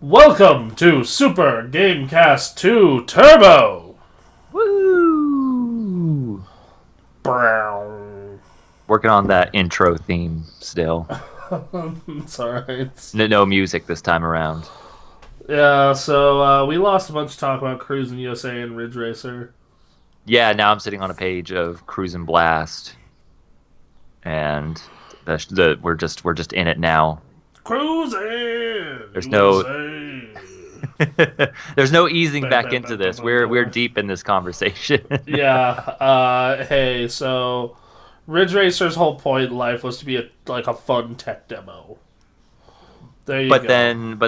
Welcome to Super Gamecast 2 Turbo! Woo! Brown. Working on that intro theme still. It's alright. No music this time around. Yeah, so we lost a bunch of talk about Cruising USA and Ridge Racer. Yeah, now I'm sitting on a page of Cruise and Blast, and we're just in it now. Cruising There's no USA! there's no easing Bam, back bam, into bam, bam, this. bam, We're bam. deep in this conversation. Hey, so Ridge Racer's whole point in life was to be a fun tech demo. There you But go.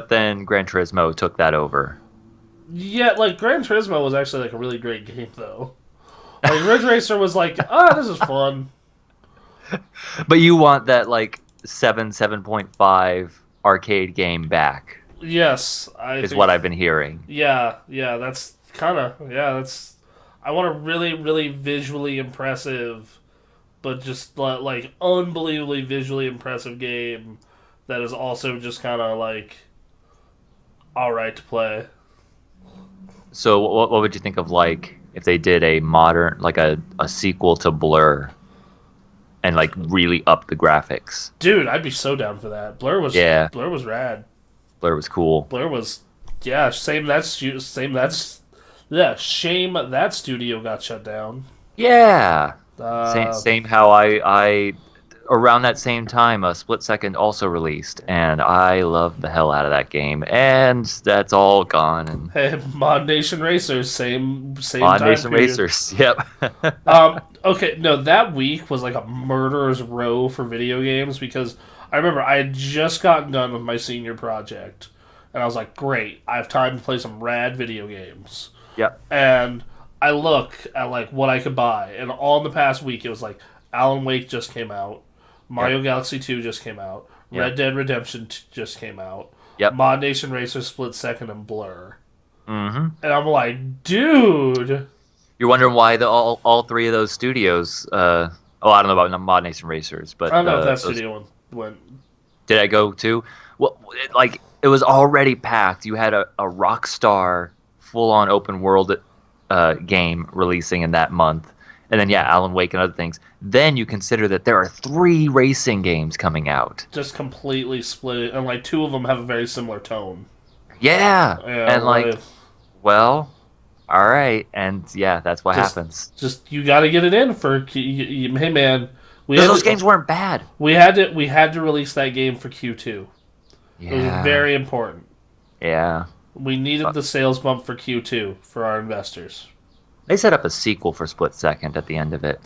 then Gran Turismo took that over. Yeah, Gran Turismo was actually a really great game though. Ridge Racer was this is fun. But you want that 7.5 arcade game back, Yes, I is think. what I've been hearing. Yeah. That's kind of That's. I want a really, really visually impressive, but just unbelievably visually impressive game that is also just kind of all right to play. So what would you think of if they did a modern a sequel to Blur and really up the graphics? Dude, I'd be so down for that. Yeah, Blur was rad. Blur was cool. Blur was yeah. Shame that studio got shut down. Yeah. Uh, Same how I around that same time Split Second also released, and I loved the hell out of that game, and that's all gone. And hey, Mod Nation Racers, same Mod time Nation period. Racers. Yep. Okay, no, that week was like a murderer's row for video games because I remember I had just gotten done with my senior project, and I was like, great, I have time to play some rad video games. Yep. And I look at what I could buy, and all in the past week it was Alan Wake just came out, Yep. Mario Galaxy 2 just came out, Yep. Red Dead Redemption just came out, Yep. Mod Nation Racer Split Second and Blur. Hmm. And I'm like, dude. You're wondering why the all three of those studios. I don't know about Mod Nation Racers, I but don't know if that those studio went. did I go to? Well, it was already packed. You had a Rockstar full-on open world game releasing in that month, and then yeah, Alan Wake and other things. Then you consider that there are three racing games coming out. Just completely split it, and two of them have a very similar tone. Yeah, Yeah, and well, all right, and yeah, that's what just happens. just you got to get it in for. Hey man, we Because had those to, games weren't bad. we had to release that game for Q2. It was Yeah, very important. yeah. We needed the sales bump for Q2 for our investors. They set up a sequel for Split Second at the end of it.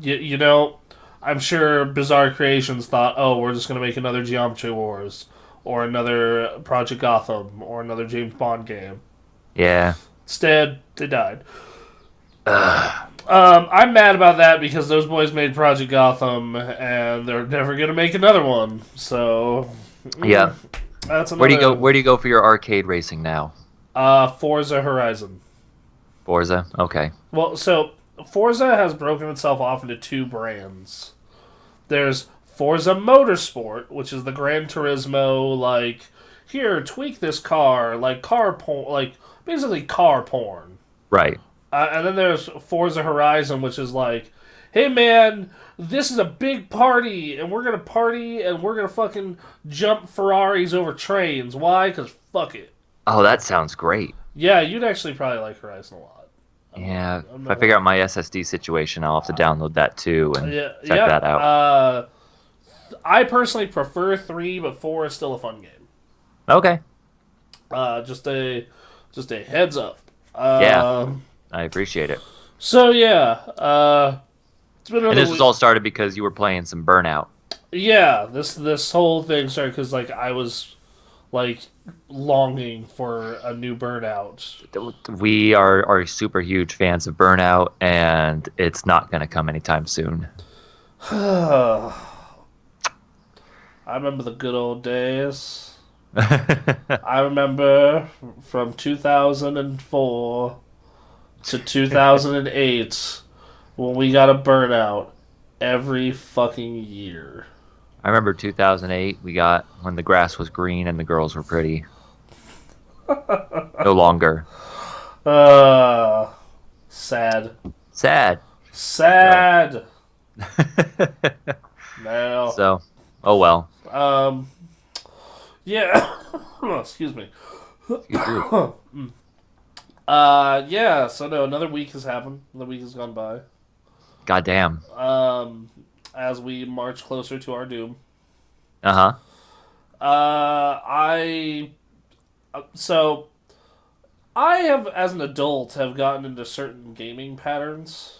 You know, I'm sure Bizarre Creations thought, oh, we're just going to make another Geometry Wars or another Project Gotham or another James Bond game. Yeah. Instead, they died. Ugh. I'm mad about that because those boys made Project Gotham and they're never going to make another one. So, Yeah. that's Where do you go? another. Where do you go for your arcade racing now? Forza Horizon. Forza. Okay. Well, so Forza has broken itself off into two brands. There's Forza Motorsport, which is the Gran Turismo, here, tweak this car, car porn, basically car porn. Right. And then there's Forza Horizon, which is hey man, this is a big party, and we're gonna party, and we're gonna fucking jump Ferraris over trains. Why? Because fuck it. Oh, that sounds great. Yeah, you'd actually probably like Horizon a lot. Yeah. I'm If I not figure out my SSD situation, I'll have to download that too and Yeah, check yeah. that out. I personally prefer 3, but 4 is still a fun game. Okay. Just a heads up. Yeah, I appreciate it. So yeah, it's been And another this was week. all started because you were playing some Burnout. Yeah, this whole thing started because I was like longing for a new Burnout. We are super huge fans of Burnout, and it's not going to come anytime soon. I remember the good old days. I remember from 2004 to 2008 when we got a Burnout every fucking year. I remember 2008. We got when the grass was green and the girls were pretty. No longer. Uh, sad. Sad. So, Sad. No. so, oh well. Um, yeah. Excuse me. Excuse you. Yeah, so no, another week has happened. Another week has gone by. Goddamn. Um, as we march closer to our doom. Uh huh. I so I have, as an adult, have gotten into certain gaming patterns,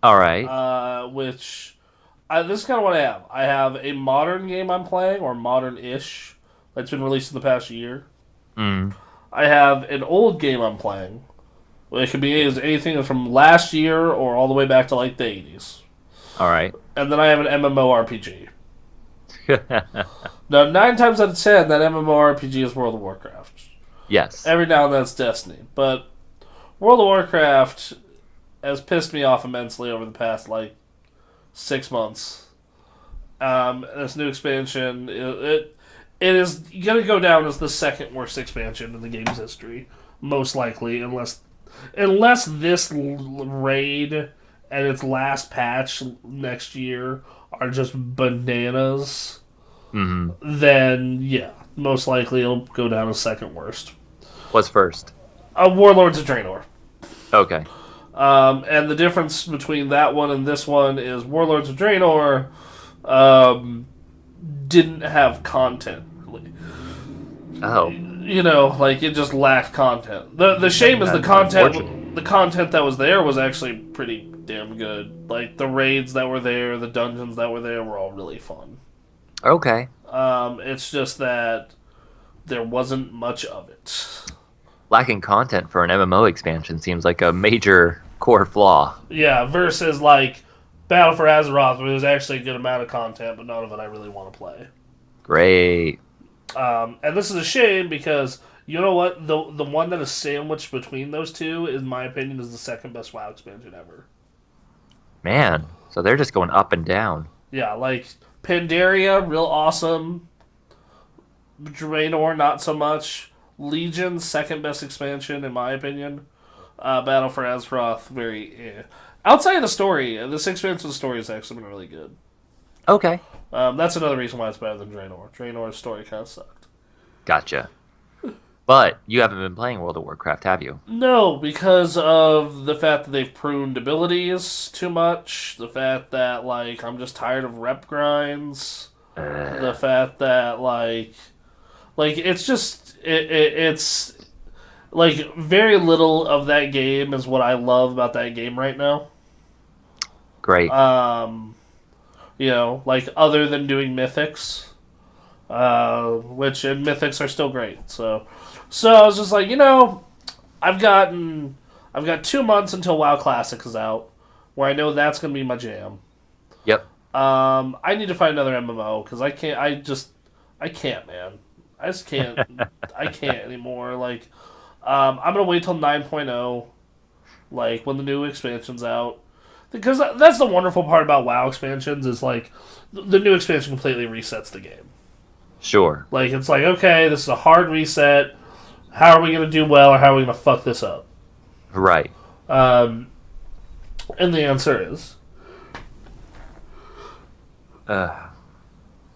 All right. which this is kind of what I have. I have a modern game I'm playing, or modern-ish, that's been released in the past year. Mm. I have an old game I'm playing. It could be anything from last year or all the way back to like the 80s. All right. And then I have an MMORPG. Now, 9 times out of 10, that MMORPG is World of Warcraft. Yes. Every now and then it's Destiny. But World of Warcraft has pissed me off immensely over the past, 6 months. This new expansion, it is going to go down as the second worst expansion in the game's history. Most likely, unless this raid and its last patch next year are just bananas, Mm-hmm. then yeah, most likely it'll go down as second worst. What's first? Warlords of Draenor. Okay. And the difference between that one and this one is Warlords of Draenor didn't have content, really. Oh. It just lacked content. The shame is That's unfortunate. the content that was there was actually pretty damn good. Like, the raids that were there, the dungeons that were there were all really fun. Okay. It's just that there wasn't much of it. Lacking content for an MMO expansion seems like a major core flaw. Yeah, versus, like, Battle for Azeroth, where there's actually a good amount of content, but none of it I really want to play. Great. And this is a shame because, you know what? The one that is sandwiched between those two, in my opinion, is the second best WoW expansion ever. Man. So they're just going up and down. Yeah, like, Pandaria, real awesome. Draenor, not so much. Legion, second best expansion, in my opinion. Battle for Azeroth, very eh. Outside of the story, this expansion's story has actually been really good. Okay. That's another reason why it's better than Draenor. Draenor's story kind of sucked. Gotcha. But you haven't been playing World of Warcraft, have you? No, because of the fact that they've pruned abilities too much. The fact that, like, I'm just tired of rep grinds. The fact that, it's just, it's, like, very little of that game is what I love about that game right now. Great. Other than doing mythics, which and mythics are still great. So I was just like, I've got 2 months until WoW Classic is out, where I know that's gonna be my jam. Yep. I need to find another MMO because I can't. I can't, man. I just can't. I can't anymore. Like, I'm gonna wait till 9.0, like when the new expansion's out. Because that's the wonderful part about WoW expansions is, like, the new expansion completely resets the game. Sure. Like, it's like, okay, this is a hard reset. How are we going to do well, or how are we going to fuck this up? Right. And the answer is...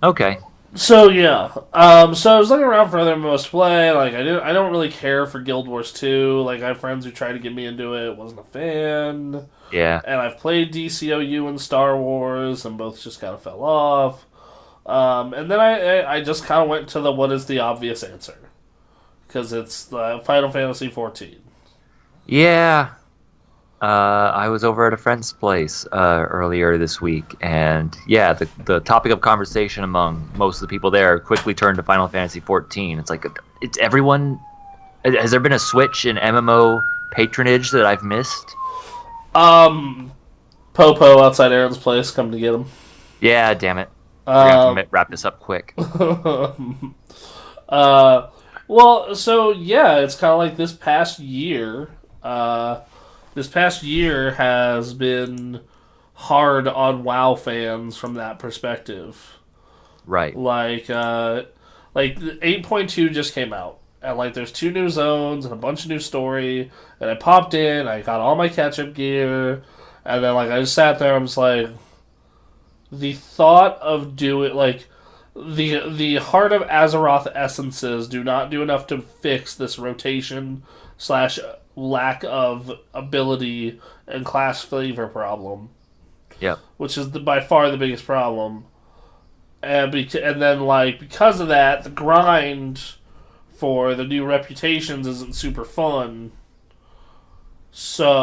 Okay. So, yeah. So I was looking around for other MMOs to play. Like, I don't really care for Guild Wars 2. Like, I have friends who tried to get me into it. Wasn't a fan. Yeah. And I've played DCOU and Star Wars, and both just kind of fell off. And then I just kind of went to the what is the obvious answer. Because it's the Final Fantasy 14. Yeah. I was over at a friend's place earlier this week, and yeah, the topic of conversation among most of the people there quickly turned to Final Fantasy 14. It's like, it's everyone. Has there been a switch in MMO patronage that I've missed? Popo outside Aaron's place, come to get him. Yeah, damn it. We're gonna have to wrap this up quick. Well, so yeah, it's kind of like this past year. This past year has been hard on WoW fans from that perspective. Right. Like 8.2 just came out, and like there's 2 new zones and a bunch of new story, and I popped in, I got all my catch up gear, and then like I just sat there. I'm just like, the thought of doing like the Heart of Azeroth essences do not do enough to fix this rotation slash lack of ability and class flavor problem, Yep. which is by far the biggest problem. And then like because of that, the grind for the new reputations isn't super fun.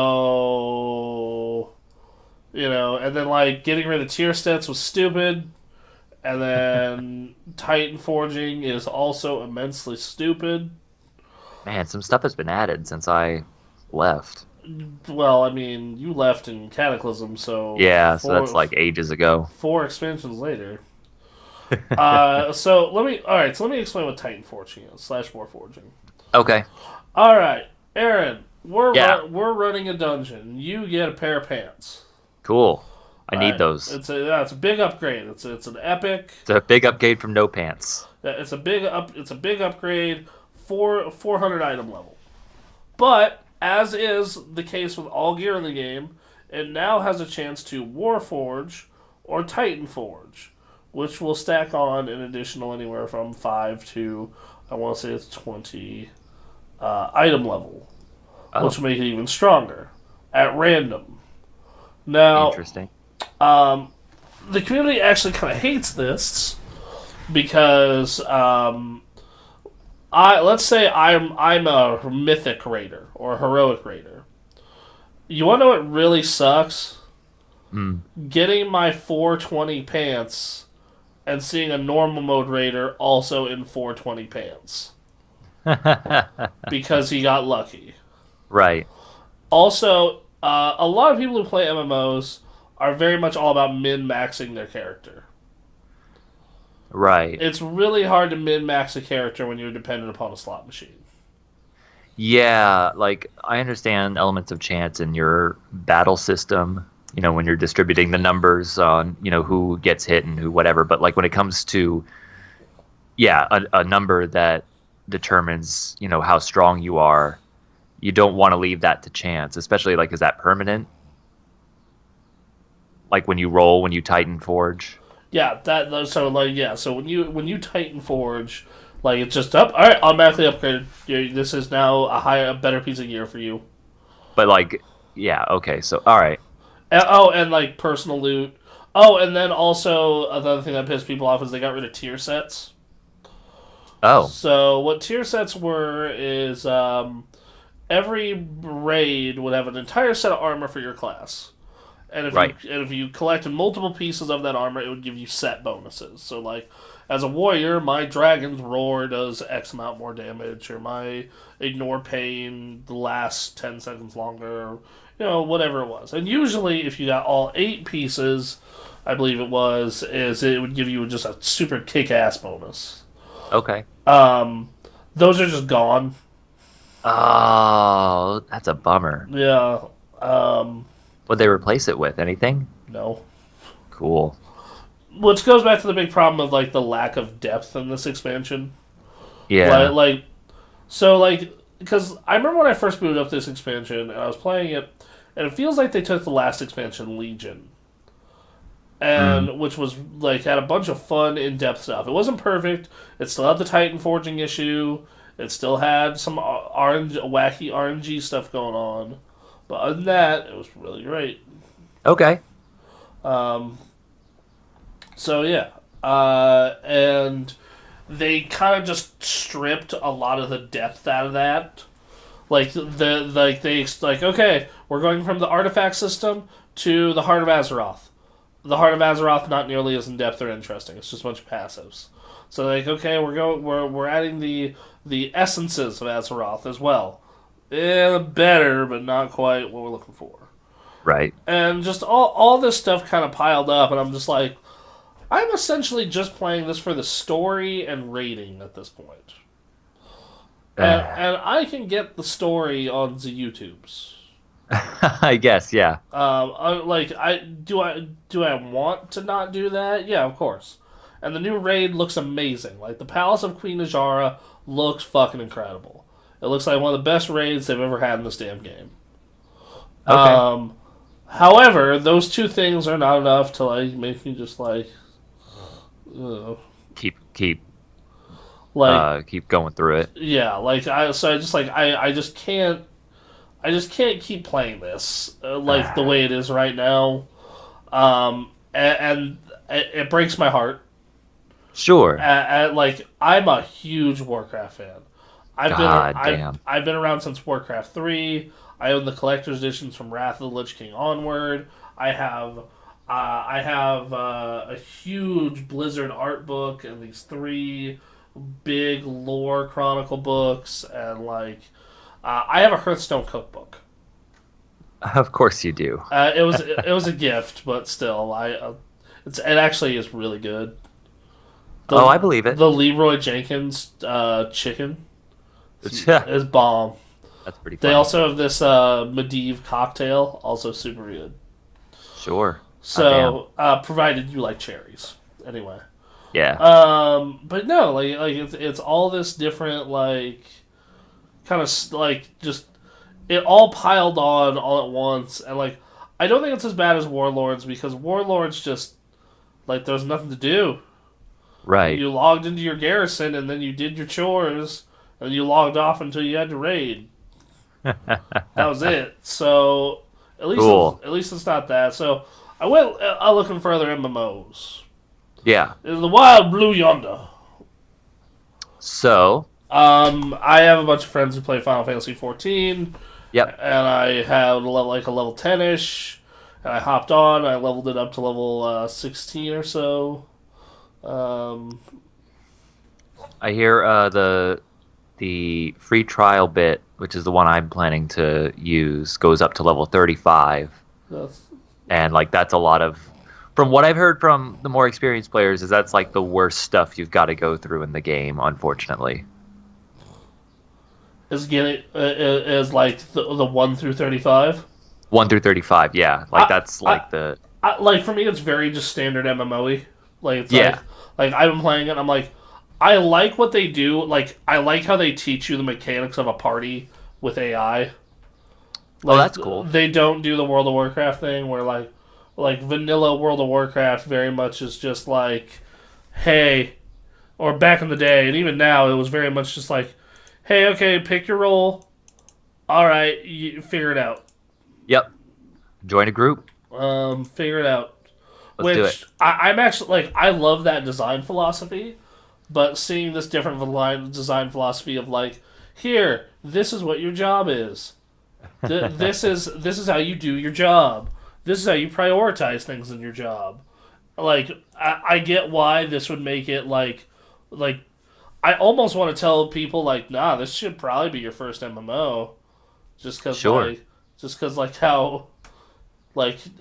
So and then like getting rid of tier stats was stupid, and then Titan forging is also immensely stupid. Man, some stuff has been added since I left. Well, I mean, you left in Cataclysm, so Yeah, so that's like ages ago. 4 expansions later. So let me explain what Titan forging is slash war forging. Okay. All right, Aaron, Yeah. we're running a dungeon. You get a pair of pants. Cool. I need Right. those. It's a big upgrade. It's an epic. It's a big upgrade from no pants. It's a big upgrade for 400 item level. But as is the case with all gear in the game, it now has a chance to Warforge or Titan Forge, which will stack on an additional anywhere from 5 to I want to say it's 20 item level, Oh, which will make it even stronger at random. Now, interesting. the community actually kind of hates this because let's say I'm a mythic raider or a heroic raider. You want to know what really sucks? Mm. Getting my 420 pants and seeing a normal mode raider also in 420 pants because he got lucky. Right. Also, a lot of people who play MMOs are very much all about min-maxing their character. Right. It's really hard to min-max a character when you're dependent upon a slot machine. Yeah, like I understand elements of chance in your battle system, when you're distributing the numbers on, who gets hit and who whatever, but like when it comes to yeah, a number that determines, how strong you are, you don't want to leave that to chance, especially like is that permanent? Like when you roll, when you Titan Forge? Yeah, so when you Titan Forge, like it's just up. All right, automatically upgraded. This is now a better piece of gear for you. But like yeah, okay, so all right. And like personal loot. Oh, and then also another thing that pissed people off is they got rid of tier sets. Oh, So what tier sets were is every raid would have an entire set of armor for your class. right. And if you collected multiple pieces of that armor, it would give you set bonuses. So like as a warrior, my dragon's roar does X amount more damage, or my ignore pain lasts 10 seconds longer, whatever it was. And usually, if you got all 8 pieces, I believe it would give you just a super kick ass bonus. Okay. Um, those are just gone. Oh, that's a bummer. Yeah. Um, Would they replace it with anything? no. Cool. Which goes back to the big problem of like the lack of depth in this expansion. Yeah. Because I remember when I first booted up this expansion and I was playing it, and it feels like they took the last expansion, Legion, Mm. and which was like had a bunch of fun in-depth stuff. It wasn't perfect. It still had the Titan forging issue. It still had some wacky RNG stuff going on, but other than that, it was really great. Okay. Um, so yeah, and they kind of just stripped a lot of the depth out of that. Okay, we're going from the artifact system to the Heart of Azeroth. The Heart of Azeroth not nearly as in depth or interesting. It's just a bunch of passives. So okay, we're adding the essences of Azeroth as well. Better, but not quite what we're looking for. Right. And just all this stuff kind of piled up, and I'm just like, I'm essentially just playing this for the story and rating at this point. And I can get the story on the YouTubes. I guess, yeah. Do I want to not do that? Yeah, of course. And the new raid looks amazing. Like the Palace of Queen Najara looks fucking incredible. It looks like one of the best raids they've ever had in this damn game. Okay. Um, However, those two things are not enough to like make me just uh, Keep like keep going through it. yeah, I just I just can't keep playing this like the way it is right now. And it breaks my heart. Sure. Like I'm a huge Warcraft fan. God damn. I've been around since Warcraft 3. I own the collector's editions from Wrath of the Lich King onward. I have a huge Blizzard art book and these three big lore chronicle books and I have a Hearthstone cookbook. Of course you do. It was a gift, but still, it actually is really good. Oh, The I believe it. the Leroy Jenkins chicken That's is bomb. pretty They funny. also have this Medivh cocktail, also super good. Sure. God damn. So, provided you like cherries, anyway. Yeah. But no, it's all this different kind of just it all piled on all at once, and I don't think it's as bad as Warlords because Warlords just there's nothing to do. Right. You logged into your garrison and then you did your chores and you logged off until you had to raid. That was it. So Cool. at least it's not that. So I went looking for other MMOs. Yeah. In the wild blue yonder. So, I have a bunch of friends who play Final Fantasy 14, yep. and I had a level 10ish, and I hopped on. I leveled it up to level 16 or so. Um, I hear the free trial bit, which is the one I'm planning to use, goes up to level 35, that's, and that's a lot of. From what I've heard from the more experienced players, is that's the worst stuff you've got to go through in the game, unfortunately. is getting is the 1 through 35. 1 through 35, yeah. I, That's I, the for me, it's very just standard MMOE. It's yeah. I've been playing it. I'm I like what they do. I like how they teach you the mechanics of a party with AI. Oh, that's cool. They don't do the World of Warcraft thing where vanilla World of Warcraft very much is just hey, or back in the day, and even now it was very much just hey, okay, pick your role. All right, you figure it out. Yep. Join a group. Figure it out. Let's do it. I'm actually I love that design philosophy, but seeing this different design philosophy of here, this is what your job is. This is how you do your job. This is how you prioritize things in your job. I get why this would make it like I almost want to tell people nah, this should probably be your first MMO, just because Sure. how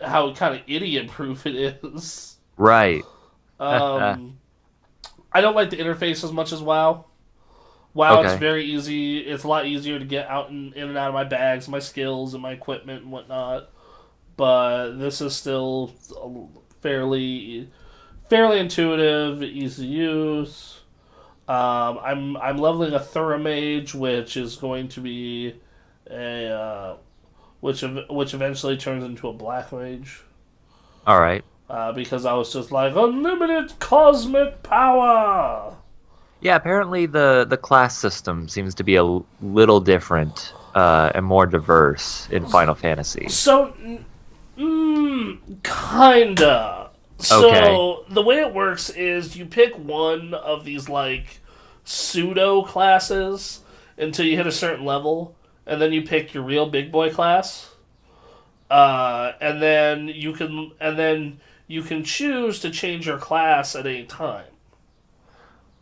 how kind of idiot proof it is. Right. Um, I don't like the interface as much as WoW. WoW, it's Okay. very easy. It's a lot easier to get out and in and out of my bags, my skills, and my equipment and whatnot. But this is still fairly intuitive, easy to use. I'm leveling a Thura Mage, which is going to be a which eventually turns into a Black Mage. All right. Because I was just unlimited cosmic power. Yeah, apparently the class system seems to be a little different and more diverse in Final Fantasy. So, kinda. Okay. So the way it works is you pick one of these pseudo classes until you hit a certain level, and then you pick your real big boy class. And then you can choose to change your class at any time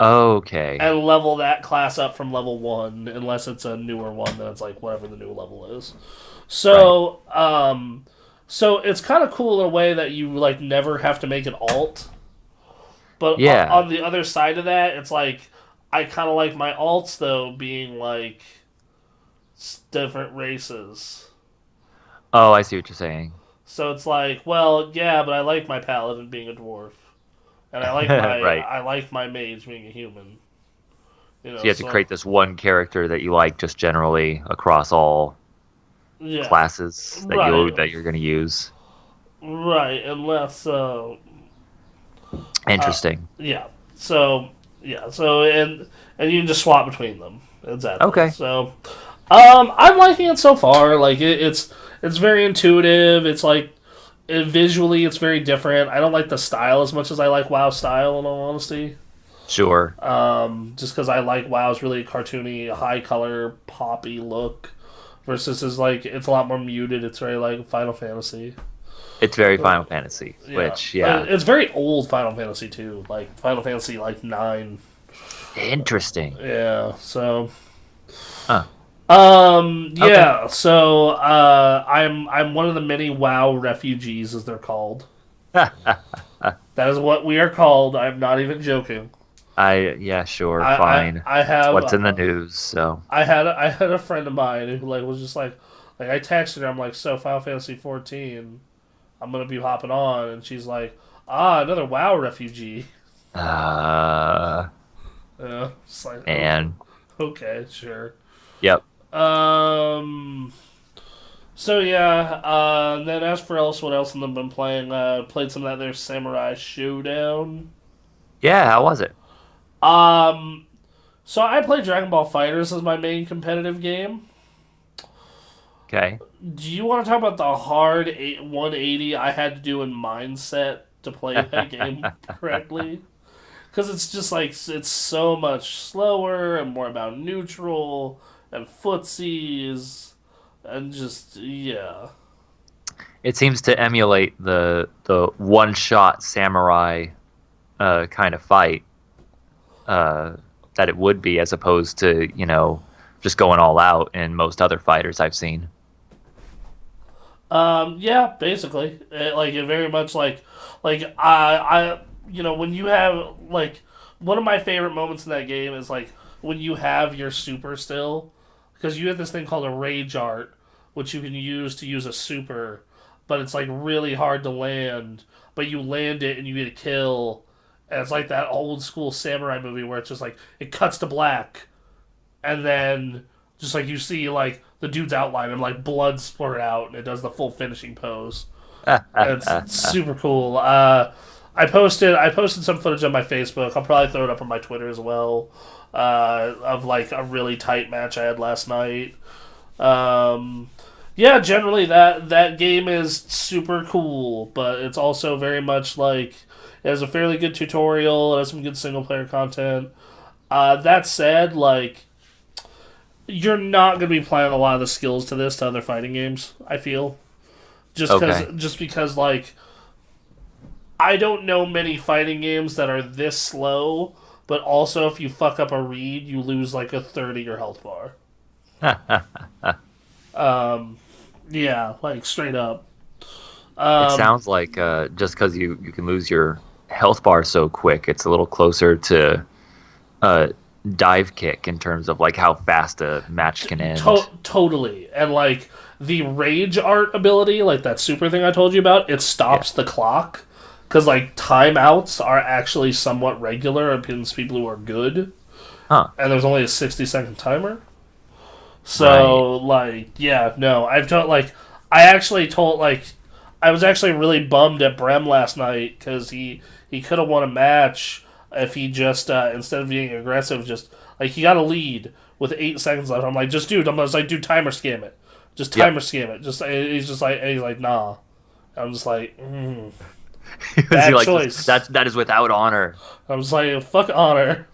Okay. and level that class up from level 1 unless it's a newer one that's whatever the new level is. Right. So it's kind of cool in a way that you never have to make an alt. But Yeah. on the other side of that, it's I kind of like my alts though being different races. Oh, I see what you're saying. So it's well, yeah, but I like my paladin being a dwarf, and I like Right. my mage being a human. You So know, you have to so create this one character that you like just generally across all yeah, classes right, that you're going to use. right. Unless uh, Interesting. yeah. So yeah. So and you can just swap between them. Exactly. Okay. So I'm liking it so far. Like it's very intuitive. It's like visually it's very different. I don't like the style as much as I like WoW style. In all honesty, Sure. just because I like WoW's really cartoony, high color, poppy look. Versus is like it's a lot more muted. It's very like Final Fantasy. It's very Uh, Final Fantasy, yeah, which yeah. it's very old Final Fantasy too. Like Final Fantasy like 9. Interesting. Yeah. So Huh. Okay. yeah. So I'm one of the many WoW refugees, as they're called. That is what we are called. I'm not even joking. Yeah, sure, I I, fine. I It's have what's in the news, so I had a friend of mine who like was just like I texted her. I'm like, so Final Fantasy 14. I'm gonna be hopping on, and she's like, another WoW refugee. uh It's like okay, and okay, sure. yep. Um. So yeah. And then as for else, what else have been playing? Played some of that there Samurai Showdown. Yeah, how was it? Um. So I play Dragon Ball Fighters as my main competitive game. Okay. Do you want to talk about the hard 180 I had to do in mindset to play that game correctly? Because it's just like it's so much slower and more about neutral and footsies and just yeah. It seems to emulate the one shot samurai kind of fight uh, that it would be, as opposed to just going all out in most other fighters I've seen. Yeah, basically, like it very much like I when you have like one of my favorite moments in that game is like when you have your super still because you have this thing called a rage art which you can use a super, but it's like really hard to land, but you land it and you get a kill, and it's like that old school samurai movie where it's just like it cuts to black and then just like you see like the dude's outline and like blood splurt out and it does the full finishing pose. And it's super cool. I posted some footage on my Facebook. I'll probably throw it up on my Twitter as well. Of like a really tight match I had last night. Um, yeah, generally that game is super cool, but it's also very much like it has a fairly good tutorial. It has some good single player content. That said, like you're not going to be applying a lot of the skills to this to other fighting games. I feel Okay. just because like I don't know many fighting games that are this slow, but also if you fuck up a read, you lose like a third of your health bar. Um, yeah, like straight up. It Um, sounds like just because you can lose your health bar so quick, it's a little closer to uh, dive kick in terms of like how fast a match can end. totally, and like the rage art ability, like that super thing I told you about, it Yeah. stops the clock because like timeouts are actually somewhat regular against people who are good, Huh. and there's only a 60-second timer. Right. So like, yeah, no, I've told like, I actually told like, I was actually really bummed at Brem last night because he could have won a match if he just instead of being aggressive, just like he got a lead with 8 seconds left. I'm like, just dude, I'm just like, dude, timer scam it, just Yep. timer scam it. Just he's just like, and he's like, nah. I'm just like, Because he bad like just choice. that is without honor. I'm just like, fuck honor.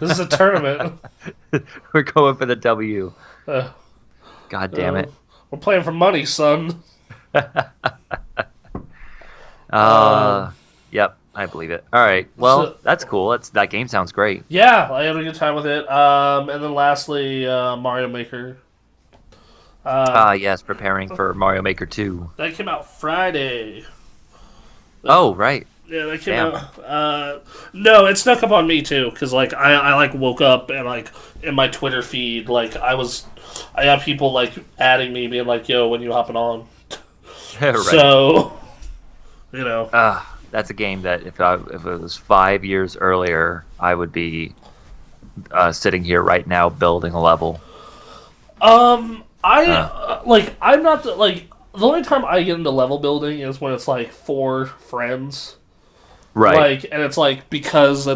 This is a tournament. We're going for the W. Uh, God damn uh, it. we're playing for money, son. Um, Uh, yep, I believe it. All right. Well, so that's cool. That game sounds great. yeah, I had a good time with it. And then lastly, Mario Maker. Ah, Um, yes, preparing for Mario Maker 2. that came out Friday. Oh, right. Yeah, that came Damn. out. No, it snuck up on me too, because like I like woke up and like in my Twitter feed, like I got people like adding me, being like, "Yo, when you hopping on?" Right. So you know, That's a game that if it was 5 years earlier, I would be sitting here right now building a level. I'm not like the only time I get into level building is when it's like for friends, Right. like, and it's like because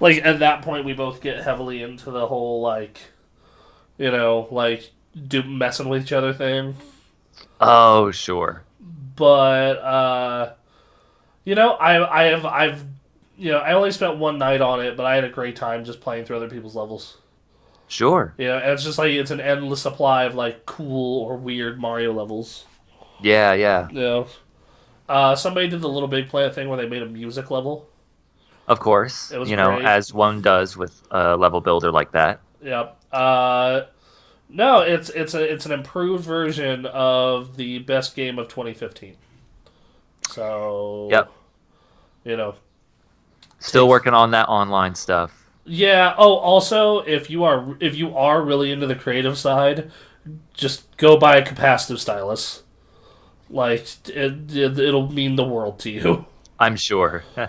like at that point we both get heavily into the whole like like do messing with each other thing. Oh, sure. But I've I only spent one night on it, but I had a great time just playing through other people's levels. Sure. And it's just like it's an endless supply of like cool or weird Mario levels. Yeah, yeah. Somebody did the Little Big Planet thing where they made a music level. Of course. It was great. As one does with a level builder like that. Yep. No, it's an improved version of the best game of 2015. So, Yep. you know, Still working on that online stuff. yeah. Oh, also, if you are really into the creative side, just go buy a capacitive stylus. Like it'll mean the world to you. I'm sure. Yeah.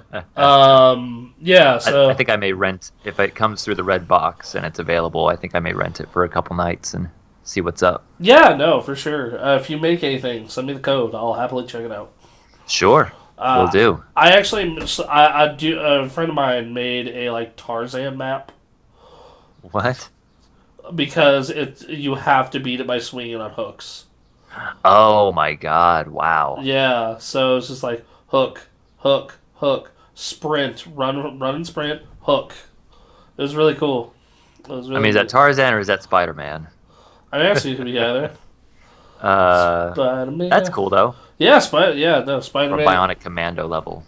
I So think I may rent if it comes through the red box and it's available. I think I may rent it for a couple nights and see what's up. yeah, no, for sure. If you make anything, send me the code. I'll happily check it out. Sure, will do. I actually, I do. A friend of mine made a like Tarzan map What? because you have to beat it by swinging on hooks. Oh my God! Wow. Yeah, so it's just like hook, hook, hook, sprint, run, run and sprint, hook. It was really cool. It was I really mean, is that cool. Tarzan or is that Spider Man? I mean, actually, it could be either. Spider That's Man. cool though. Yeah, Yeah, no, Spider For Man. Bionic Commando level.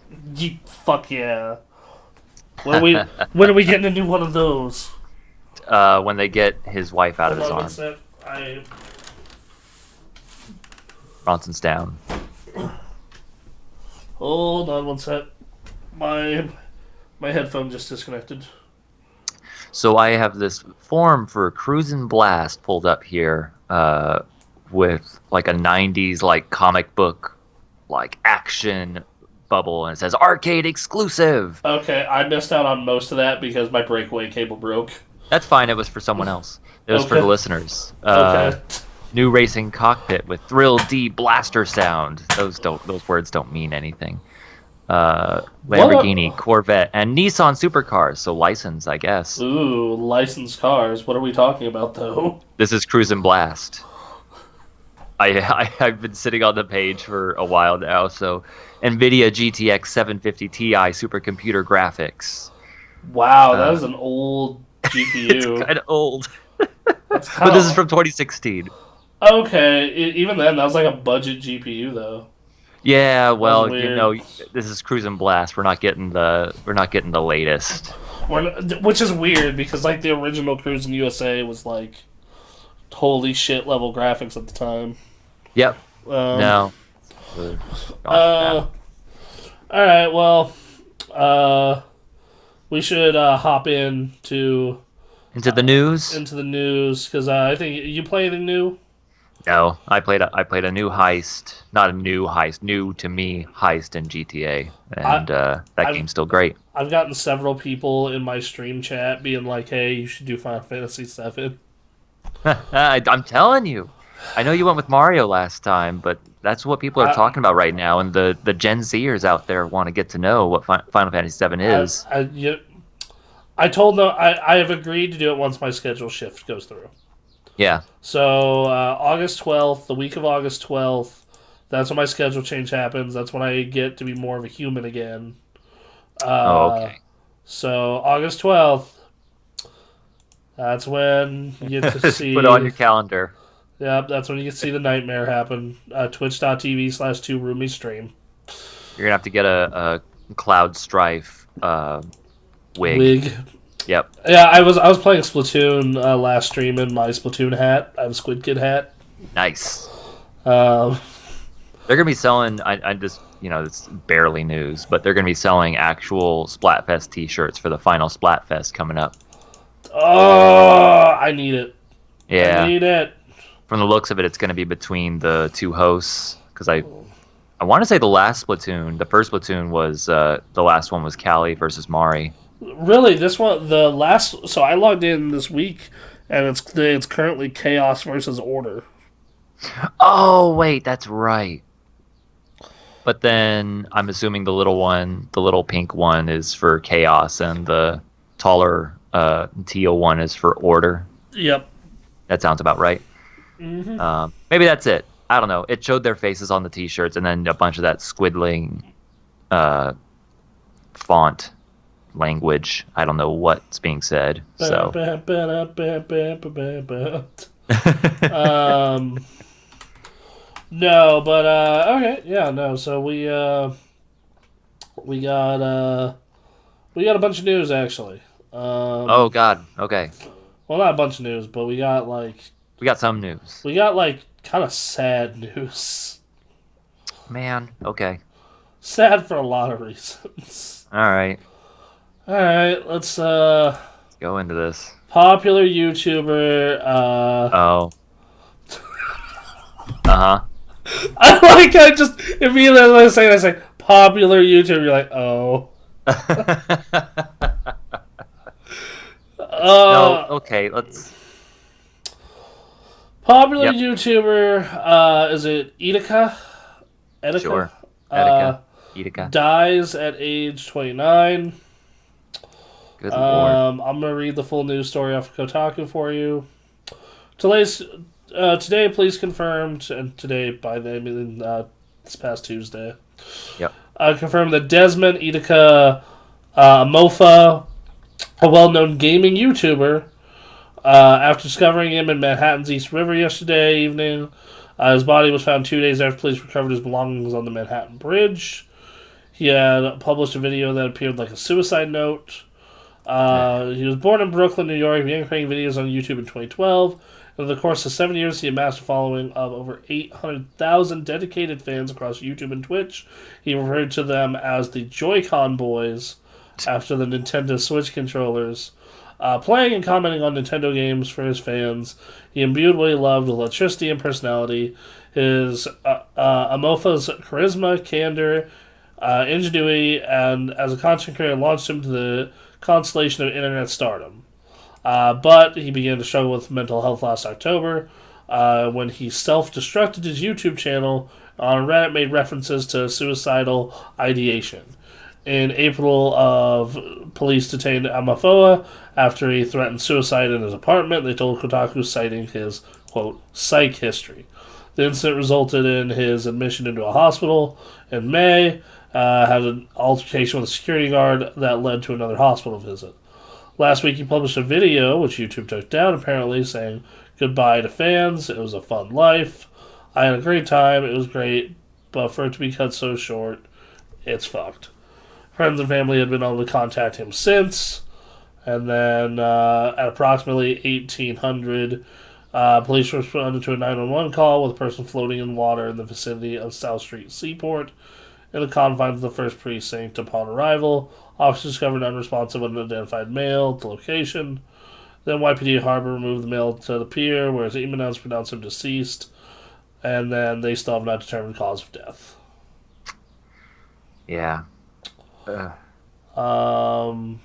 Fuck yeah. When are we getting to do one of those? When they get his wife out of his Hold on one arm. sec. Bronson's down. Hold on one sec. My headphone just disconnected. So I have this form for Cruisin' Blast pulled up here, with like a '90s like comic book like action bubble, and it says arcade exclusive. Okay, I missed out on most of that because my breakaway cable broke. That's fine. It was for someone else. It was for Okay. the listeners. Okay. New racing cockpit with Thrill D blaster sound. Those words don't mean anything. Lamborghini, Corvette, and Nissan supercars. So license, I guess. Ooh, licensed cars. What are we talking about, though? This is Cruisin' Blast. I've been sitting on the page for a while now. So, NVIDIA GTX 750 Ti supercomputer graphics. Wow, that is an old It's GPU. kind of old, That's but this is from 2016. Okay, even then, that was like a budget GPU, though. Yeah, well, weird. this is Cruisin' Blast. We're not getting the latest. Which is weird because like the original Cruise in USA was like holy shit level graphics at the time. Yep. Um, No. all right. Well, we should hop into Into the news? the news because I think you play anything new. No, I played a new heist, not a new heist, new to me heist in GTA, and that I've- game's still great. I've gotten several people in my stream chat being like, "Hey, you should do Final Fantasy VII." I'm telling you, I know you went with Mario last time, but that's what people are talking about right now, and the Gen Zers out there want to get to know what Final Fantasy VII is. I told them I have agreed to do it once my schedule shift goes through. Yeah. So August 12th, the week of August 12th, that's when my schedule change happens. That's when I get to be more of a human again. Okay. So August 12th, that's when you get to see. Put it on your calendar. Yep, that's when you get to see the nightmare happen. Twitch.tv/2Roomy stream. You're gonna have to get a Cloud Strife wig. Yep. Yeah, I was playing Splatoon last stream in my Splatoon hat. I have a Squid Kid hat. Nice. Um, They're gonna be selling. I just it's barely news, but they're gonna be selling actual Splatfest T-shirts for the final Splatfest coming up. oh, I need it. Yeah. I need it. From the looks of it, it's gonna be between the two hosts because I want to say the last Splatoon, the first Splatoon was the last one was Callie versus Mari. Really, this one, the last. So I logged in this week, and it's currently Chaos versus Order. Oh, wait, that's right. But then I'm assuming the little one, the little pink one, is for chaos, and the taller teal one is for order. Yep. That sounds about right. Maybe that's it. I don't know. It showed their faces on the T-shirts, and then a bunch of that squiddling uh, font language. I don't know what's being said. Ba, So, ba, ba, ba, ba, ba, ba, ba. Um, no, but okay, yeah, no. So we got we got a bunch of news actually. oh Um, God. Okay, well, not a bunch of news, but we got some news, we got like kind of sad news. man. Okay, Sad for a lot of reasons. all right. All right, let's Let's go into this. popular YouTuber. Oh, uh I like I just immediately as I say popular YouTuber. You're like, oh, huh. No. uh, Okay. Let's. popular Yep. YouTuber. Is it Etika? Etika. Sure. Uh, Etika. Etika. dies at age 29. Good lord. I'm gonna read the full news story off of Kotaku for you. Today's today, police confirmed, and today by the I mean this past Tuesday, Yep. confirmed that Desmond Etika Amofah, a well-known gaming YouTuber, after discovering him in Manhattan's East River yesterday evening, his body was found 2 days after police recovered his belongings on the Manhattan Bridge. He had published a video that appeared like a suicide note. He was born in Brooklyn, New York. He began creating videos on YouTube in 2012. Over the course of 7 years, he amassed a following of over 800,000 dedicated fans across YouTube and Twitch. He referred to them as the Joy-Con Boys after the Nintendo Switch controllers. Playing and commenting on Nintendo games for his fans, he imbued what he loved with electricity and personality. His Amofah's charisma, candor, ingenuity, and as a content creator, launched him to the constellation of internet stardom. But he began to struggle with mental health last October when he self-destructed his YouTube channel on Reddit, made references to suicidal ideation. In April of police detained Amafoa after he threatened suicide in his apartment. They told Kotaku, citing his, quote, psych history. The incident resulted in his admission into a hospital in May, had an altercation with a security guard that led to another hospital visit. Last week he published a video, which YouTube took down apparently, saying goodbye to fans, it was a fun life, I had a great time, it was great, but for it to be cut so short, it's fucked. Friends and family had been able to contact him since, and then at approximately 1800, police responded to a 911 call with a person floating in water in the vicinity of South Street Seaport in the confines of the first precinct. Upon arrival, officers discovered an unresponsive unidentified male at the location. Then YPD Harbor removed the male to the pier, where his emails pronounced him deceased, and then they still have not determined cause of death. Yeah. Um,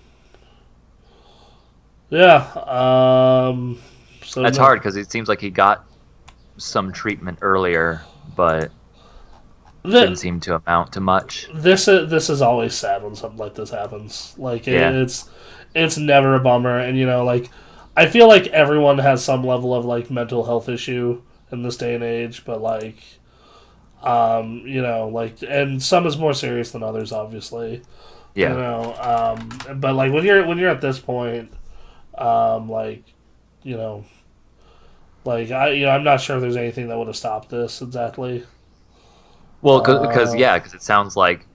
yeah. So That's no, hard because it seems like he got some treatment earlier, but didn't seem to amount to much. this is always sad when something like this happens. Like Yeah. it's never a bummer, and like I feel like everyone has some level of like mental health issue in this day and age, but like like, and some is more serious than others, obviously. Yeah. But like when you're at this point, like you know, like I'm not sure if there's anything that would have stopped this exactly. Well, because Uh, yeah, because it sounds like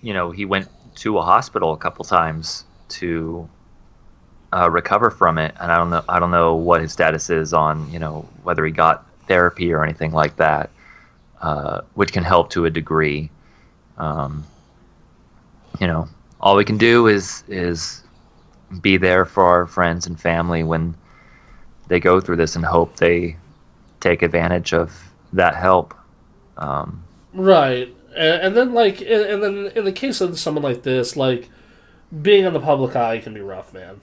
he went to a hospital a couple times to recover from it, and I don't know what his status is on whether he got therapy or anything like that, which can help to a degree. Um, all we can do is be there for our friends and family when they go through this, and hope they take advantage of that help. Um, right, and then like, and then in the case of someone like this, like being in the public eye can be rough, man.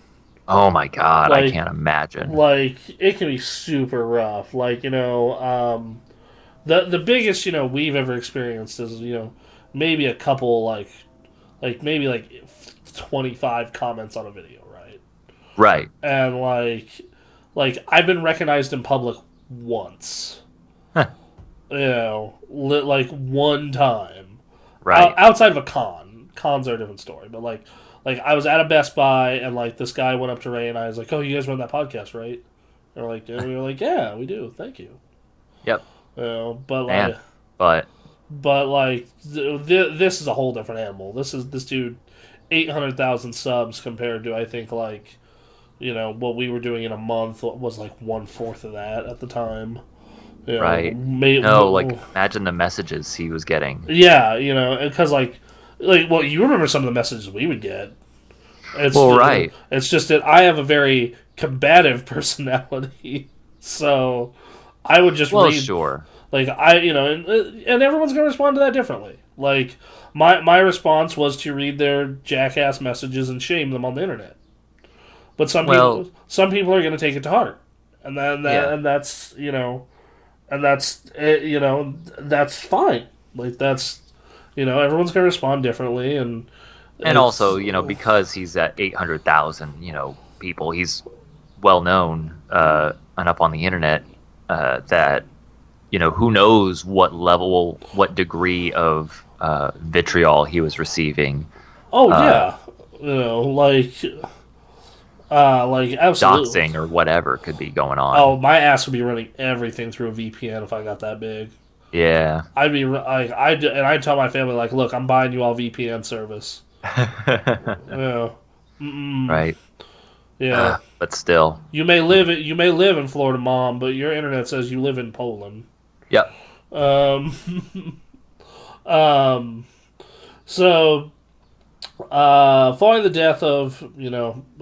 Oh my God, I Like, can't imagine. it can be super rough. The biggest we've ever experienced is maybe a couple maybe 25 comments on a video, right? Right. And I've been recognized in public once, Huh. like one time, Right. outside of a con. Cons are a different story, but I was at a Best Buy and this guy went up to Ray and I was like, "Oh, you guys run that podcast, right?" And we were like, "Yeah, we do. Thank you." Yep. But Man. But this is a whole different animal. This dude, 800,000 subs compared to I think what we were doing in a month was like 1/4 of that at the time. right. No, like imagine the messages he was getting. Yeah, because well, you remember some of the messages we would get. Well, right. It's just that I have a very combative personality, so I would just Well, read sure. and everyone's gonna respond to that differently. My response was to read their jackass messages and shame them on the internet. But Well, some people are gonna take it to heart, and then yeah. that's fine. That's everyone's gonna respond differently, and And it's also, because he's at 800,000, people, he's well known and up on the internet that, who knows what level, what degree of vitriol he was receiving. oh Uh, yeah, absolutely. Doxing or whatever could be going Oh, on. my ass would be running everything through a VPN if I got that big. Yeah. I'd be like, I'd tell my family look, I'm buying you all VPN service. Yeah, Right. yeah. But still. You may live in Florida, Mom, but your internet says you live in Poland. Yep. Um, um. So, following the death of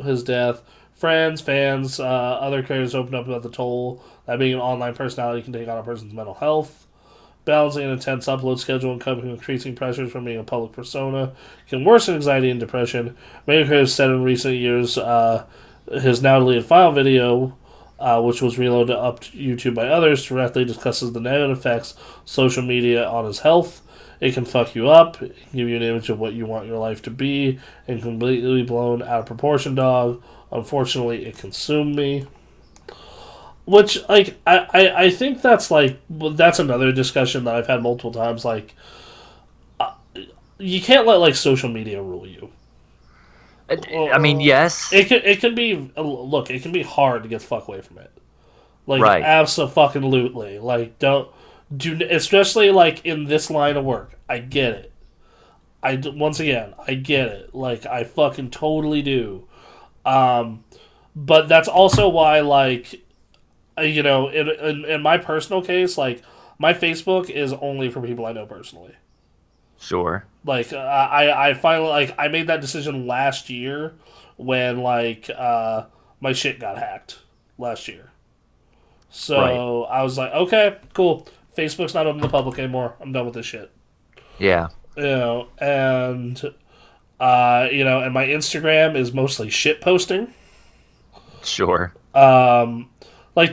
his death, friends, fans, other creators opened up about the toll that being an online personality can take on a person's mental health. Balancing an intense upload schedule and coping with increasing pressures from being a public persona can worsen anxiety and depression. Many creators said in recent years, his now deleted final video, which was reloaded up to YouTube by others, directly discusses the negative effects of social media on his health. It can fuck you up, it can give you an image of what you want your life to be, and completely blown out of proportion, dog. Unfortunately, it consumed me. Which I think that's another discussion that I've had multiple times. You can't let social media rule you. I mean, yes. It can be look, it can be hard to get the fuck away from it. Right. Absolutely. Don't do especially in this line of work. I get it. Once again, I get it. I fucking totally do. Um, but that's also why in my personal case, my Facebook is only for people I know personally. Sure. I finally I made that decision last year when my shit got hacked last year. Right. So I was like, okay, cool. Facebook's not open to the public anymore. I'm done with this shit. Yeah. And and my Instagram is mostly shit posting. Sure.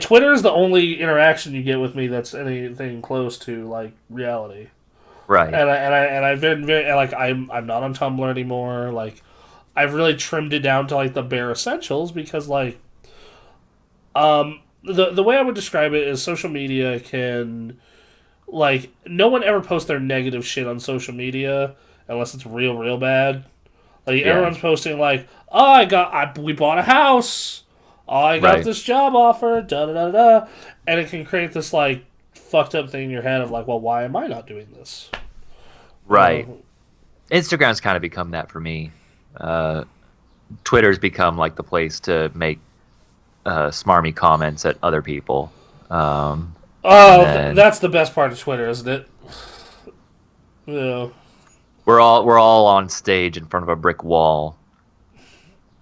Twitter is the only interaction you get with me that's anything close to reality. Right. I've been very I'm not on Tumblr anymore. I've really trimmed it down to the bare essentials because the way I would describe it is social media can no one ever posts their negative shit on social media unless it's real bad. Yeah. Everyone's posting we bought a house. Oh, I got Right. this job offer. Da da da da, and it can create this fucked up thing in your head of well, why am I not doing this? Right. Instagram's kind of become that for me. Twitter's become the place to make smarmy comments at other people. Then That's the best part of Twitter, isn't it? Yeah. we're all on stage in front of a brick wall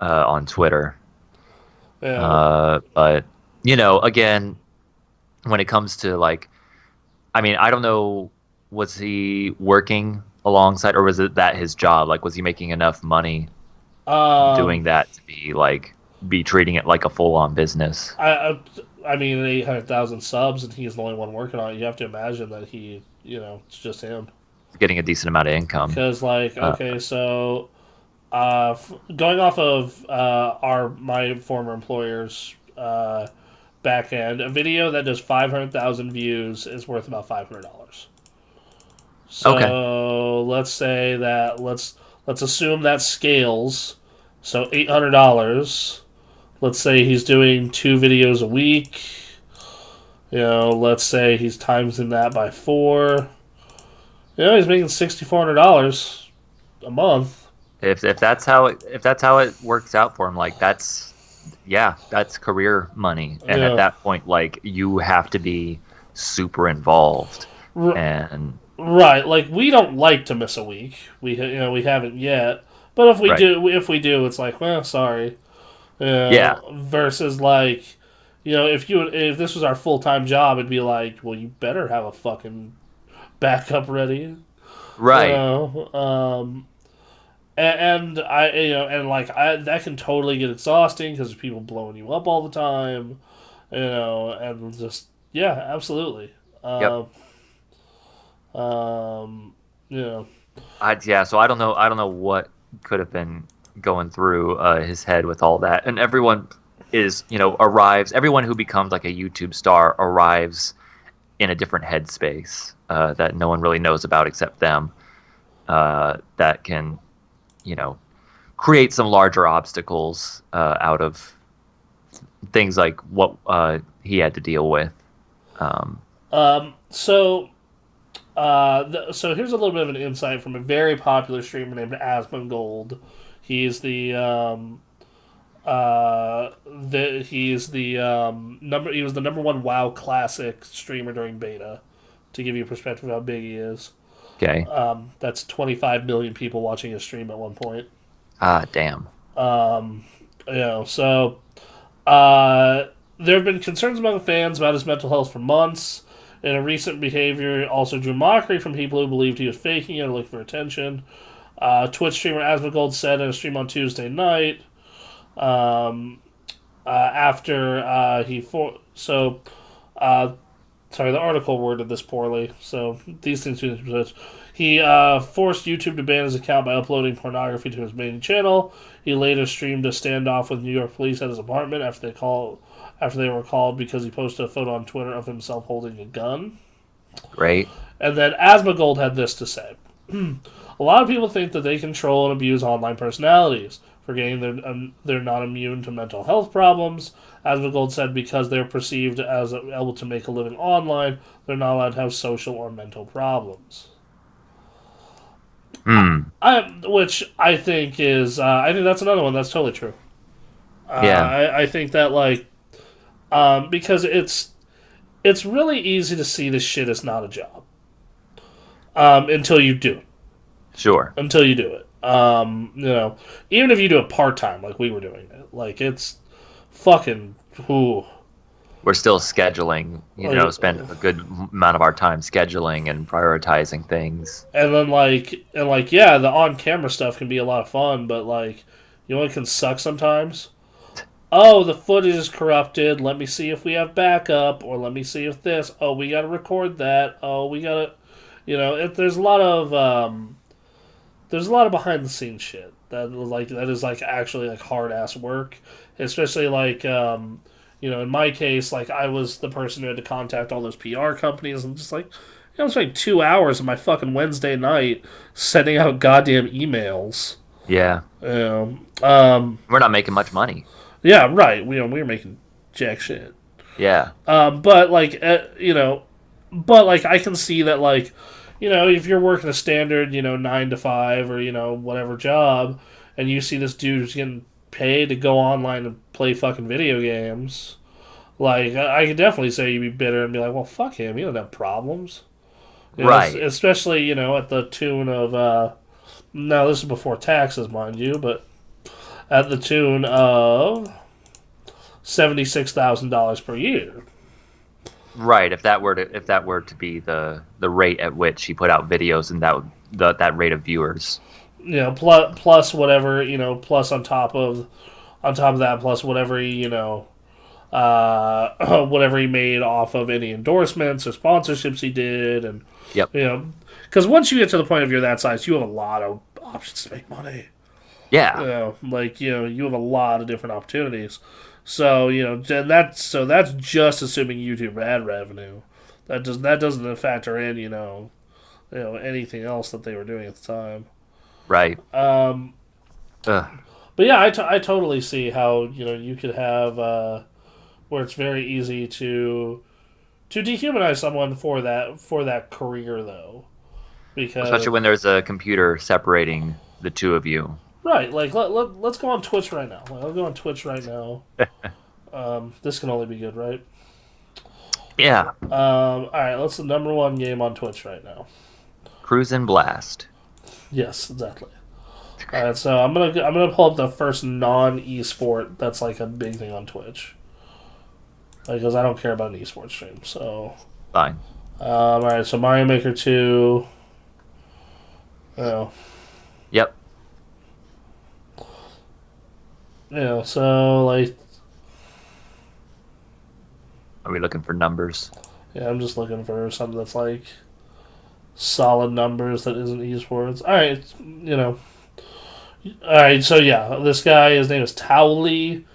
on Twitter. But again, when it comes to I mean, I don't know, was he working alongside, or was it that his job? Was he making enough money doing Um, that to be treating it like a full on business. I, I, I mean, 800,000 subs, and he's the only one working on it. You have to imagine that it's just him. Getting a decent amount of income. Because, like, Uh, okay, so going off of our my former employer's back end, a video that does 500,000 views is worth about $500. okay. So let's assume that scales. So $800. Let's say he's doing 2 videos a week. Let's say he's timesing that by 4. He's making $6,400 a month. If that's how it works out for him, like that's career money. And at Yeah, that point, like you have to be super involved. R- And right. Like we don't like to miss a week. We haven't yet. But right. if we do, it's like, well, sorry. Yeah. Versus like, if this was our full time job, it'd be like, well, you better have a fucking backup ready. You Right. know, and I that can totally get exhausting because there's people blowing you up all the time. And just yeah, absolutely. Yep. Um, you know, Yeah, so I don't know what could have been going through his head with all that. And everyone arrives, everyone who becomes like a YouTube star arrives in a different headspace that no one really knows about except them. That can, you know, create some larger obstacles out of things like what he had to deal with. Um, so so here's a little bit of an insight from a very popular streamer named Asmongold. He's the he's the number he was the number one WoW Classic streamer during beta. To give you a perspective of how big he is, okay. that's 25 million people watching his stream at one point. Ah, damn. Um, so uh, there have been concerns among fans about his mental health for months. And a recent behavior also drew mockery from people who believed he was faking it or looking for attention. Twitch streamer Asmongold said in a stream on Tuesday night, um, after he for so sorry, the article worded this poorly, so these things do he forced YouTube to ban his account by uploading pornography to his main channel. He later streamed a standoff with New York police at his apartment after they were called because he posted a photo on Twitter of himself holding a gun. Great. And then Asmongold had this to say. A lot of people think that they control and abuse online personalities, forgetting they're not immune to mental health problems. Asmongold said because they're perceived as able to make a living online, they're not allowed to have social or mental problems. Hmm. Which I think that's another one that's totally true. Yeah. I think that because it's really easy to see this shit as not a job until you do it. Sure. Until you do it. Even if you do it part time, like we were doing it, like it's fucking who. We're still scheduling, Like, spend a good amount of our time scheduling and prioritizing things. and then yeah, the on camera stuff can be a lot of fun, but it can suck sometimes. Oh, the footage is corrupted. Let me see if we have backup, or let me see if this. Oh, we gotta record that. Oh, we gotta, there's a lot of behind the scenes shit that is actually hard ass work, especially in my case, I was the person who had to contact all those PR companies and just I'm spending 2 hours of my fucking Wednesday night sending out goddamn emails. Yeah. You know, We're not making much money. yeah, right. We were making jack shit. Yeah. But I can see that if you're working a standard 9 to 5 or whatever job, and you see this dude who's getting paid to go online and play fucking video games, I could definitely say you'd be bitter and be like, well, fuck him. He doesn't have problems. Right. Especially at the tune of now this is before taxes, mind you, but at the tune of $76,000 per year. Right. If that were to be the rate at which he put out videos and that rate of viewers. plus whatever, plus on top of that, plus whatever whatever he made off of any endorsements or sponsorships he did, and Yep. you know, because once you get to the point of you're that size, you have a lot of options to make money. Yeah. You have a lot of different opportunities. So that's just assuming YouTube ad revenue. That doesn't factor in anything else that they were doing at the time. Right. Um, Ugh. but yeah, I totally see how you could have where it's very easy to dehumanize someone for that career though, because Especially when there's a computer separating the two of you. right, like let's go on Twitch right now. I'll go on Twitch right now. This can only be good, right? Yeah. All right, let's the number one game on Twitch right now. Cruise and Blast. Yes, exactly. All right, so I'm gonna pull up the first non esport that's like a big thing on Twitch, because I don't care about an esport stream. So, Fine. all right, so Mario Maker 2. Oh, Yep. so like, Are we looking for numbers? yeah, I'm just looking for something that's like solid numbers that isn't esports. All right, All right, so yeah, this guy, his name is Towley.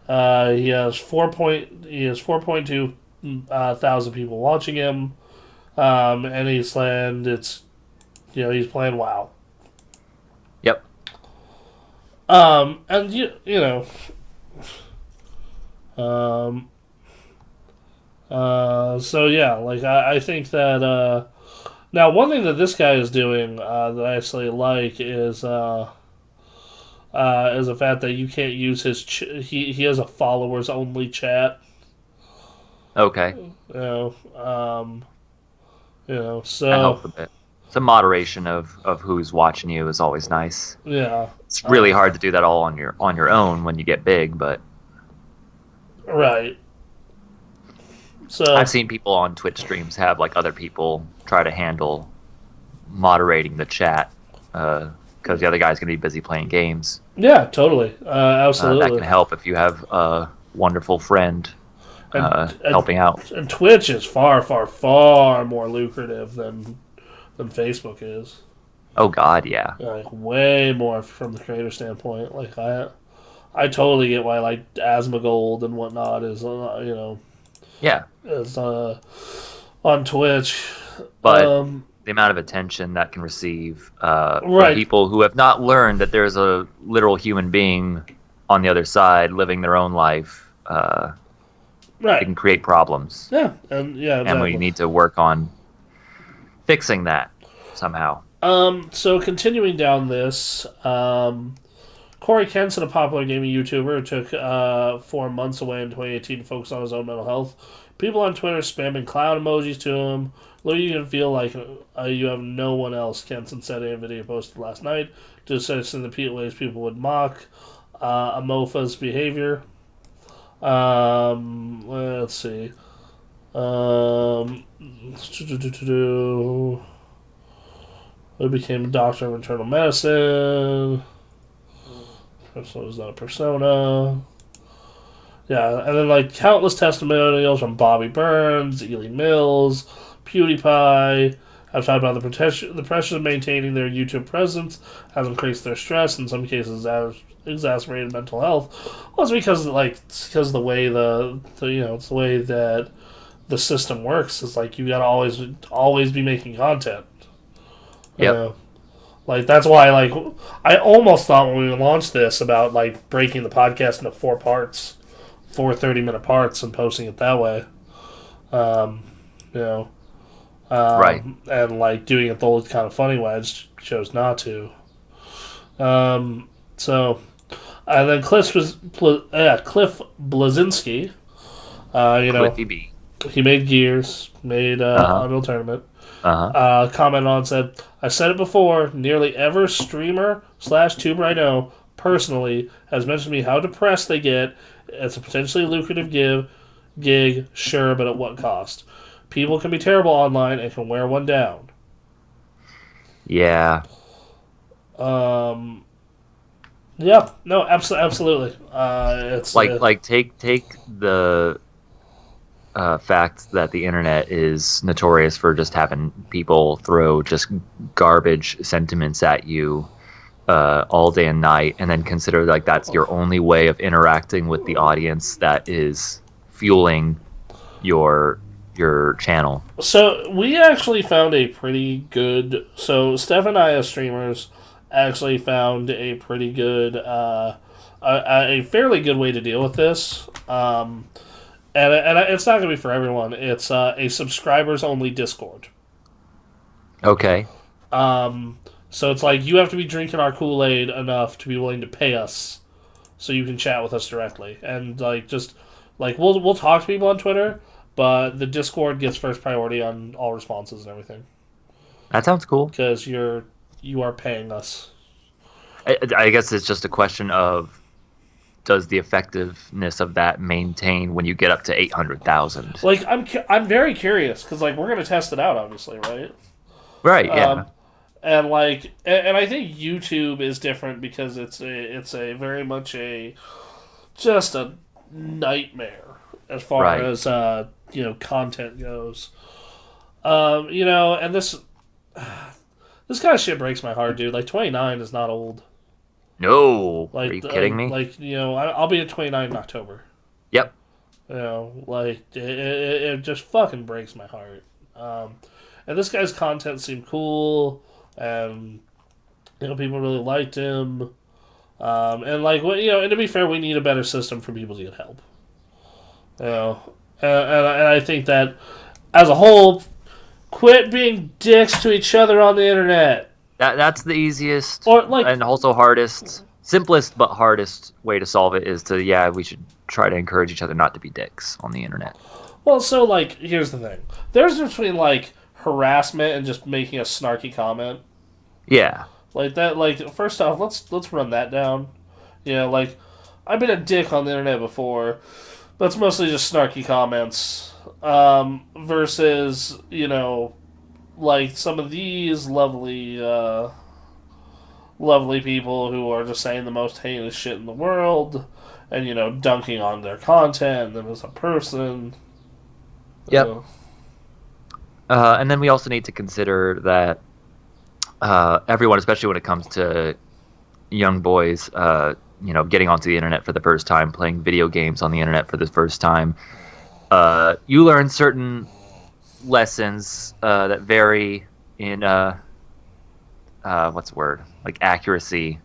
He has 4.2 thousand people watching him. And he's playing WoW. Yep. And um, so yeah, like I think that now one thing that this guy is doing that I actually like is the fact that you can't use he has a followers only chat. Okay. You know, That so helps a bit. Some moderation of who's watching you is always nice. yeah, It's really hard to do that all on your own when you get big, but right. I've So seen people on Twitch streams have like other people try to handle moderating the chat because the other guy's going to be busy playing games. yeah, totally, That can absolutely. help if you have a wonderful friend And, and helping out. and Twitch is far, far, far more lucrative than Facebook is. Oh God, yeah, Like way more from the creator standpoint. Like I totally get why like Asmongold and whatnot yeah. is on Twitch. But Um, the amount of attention that can receive from right, people who have not learned that there's a literal human being on the other side living their own life, it right, can create problems, yeah, and yeah, and we exactly. need to work on fixing that somehow. So continuing down this, Corey Kent's a popular gaming YouTuber who took 4 months away in 2018 to focus on his own mental health. People on Twitter spamming clown emojis to him. Literally, you can feel like you have no one else. Kenson said in a video posted last night, just in the ways people would mock Amofah's behavior. Let's see. I became a doctor of internal medicine. Persona is not a persona. Yeah, and then like countless testimonials from Bobby Burns, Ely Mills, PewDiePie have talked about the pressure of maintaining their YouTube presence has increased their stress, in some cases has exacerbated mental health. Well, it's because the way it's the way that the system works. It's like you gotta always be making content. Yep. Like that's why I almost thought when we launched this about like breaking the podcast into 4 parts, 30-minute parts, and posting it that way. Um, you know, Right. and like doing it the old kind of funny way. I just chose not to. So, and then Cliff Blazinski, Cliffy B. he made Gears, made Uh Unreal Tournament. huh. Uh huh. Commented on said, I said it before, nearly every streamer/tuber I know personally has mentioned to me how depressed they get. It's a potentially lucrative gig, sure, but at what cost? People can be terrible online and can wear one down. Yeah. Um, yeah, no, absolutely. It's Like take the fact that the internet is notorious for just having people throw just garbage sentiments at you all day and night, and then consider like that's your only way of interacting with the audience that is fueling your your channel. so we actually found a pretty good. So Steph and I, as streamers, actually found a pretty good, a fairly good way to deal with this. And it's not going to be for everyone. It's a subscribers only Discord. Okay. So it's like you have to be drinking our Kool Aid enough to be willing to pay us, so you can chat with us directly, and like just like we'll talk to people on Twitter, but the Discord gets first priority on all responses and everything That sounds cool. because you are paying us. I guess it's just a question of does the effectiveness of that maintain when you get up to 800,000? Like I'm very curious because like we're gonna test it out, obviously, right? Right, yeah. Um, and like and I think YouTube is different because it's a very much a just a nightmare as far Right. as content goes. And this kind of shit breaks my heart, dude. Like 29 is not old. No. Are Like you kidding me? I'll be at 29 in October. Yep. Like it just fucking breaks my heart. And this guy's content seemed cool, and people really liked him. And like and to be fair, we need a better system for people to get help. You know, and I think that as a whole, quit being dicks to each other on the internet. That's the easiest Or like, and also hardest, simplest but hardest way to solve it is to yeah, we should try to encourage each other not to be dicks on the internet. well, so like, here's the thing: there's a difference between like harassment and just making a snarky comment. Yeah. Like that. Like first off, let's run that down. Like I've been a dick on the internet before, but it's mostly just snarky comments. Versus like some of these lovely people who are just saying the most heinous shit in the world, and dunking on their content and them as a person. Yep. And then we also need to consider that everyone, especially when it comes to young boys, getting onto the internet for the first time, playing video games on the internet for the first time, you learn certain lessons that vary in what's the word, like accuracy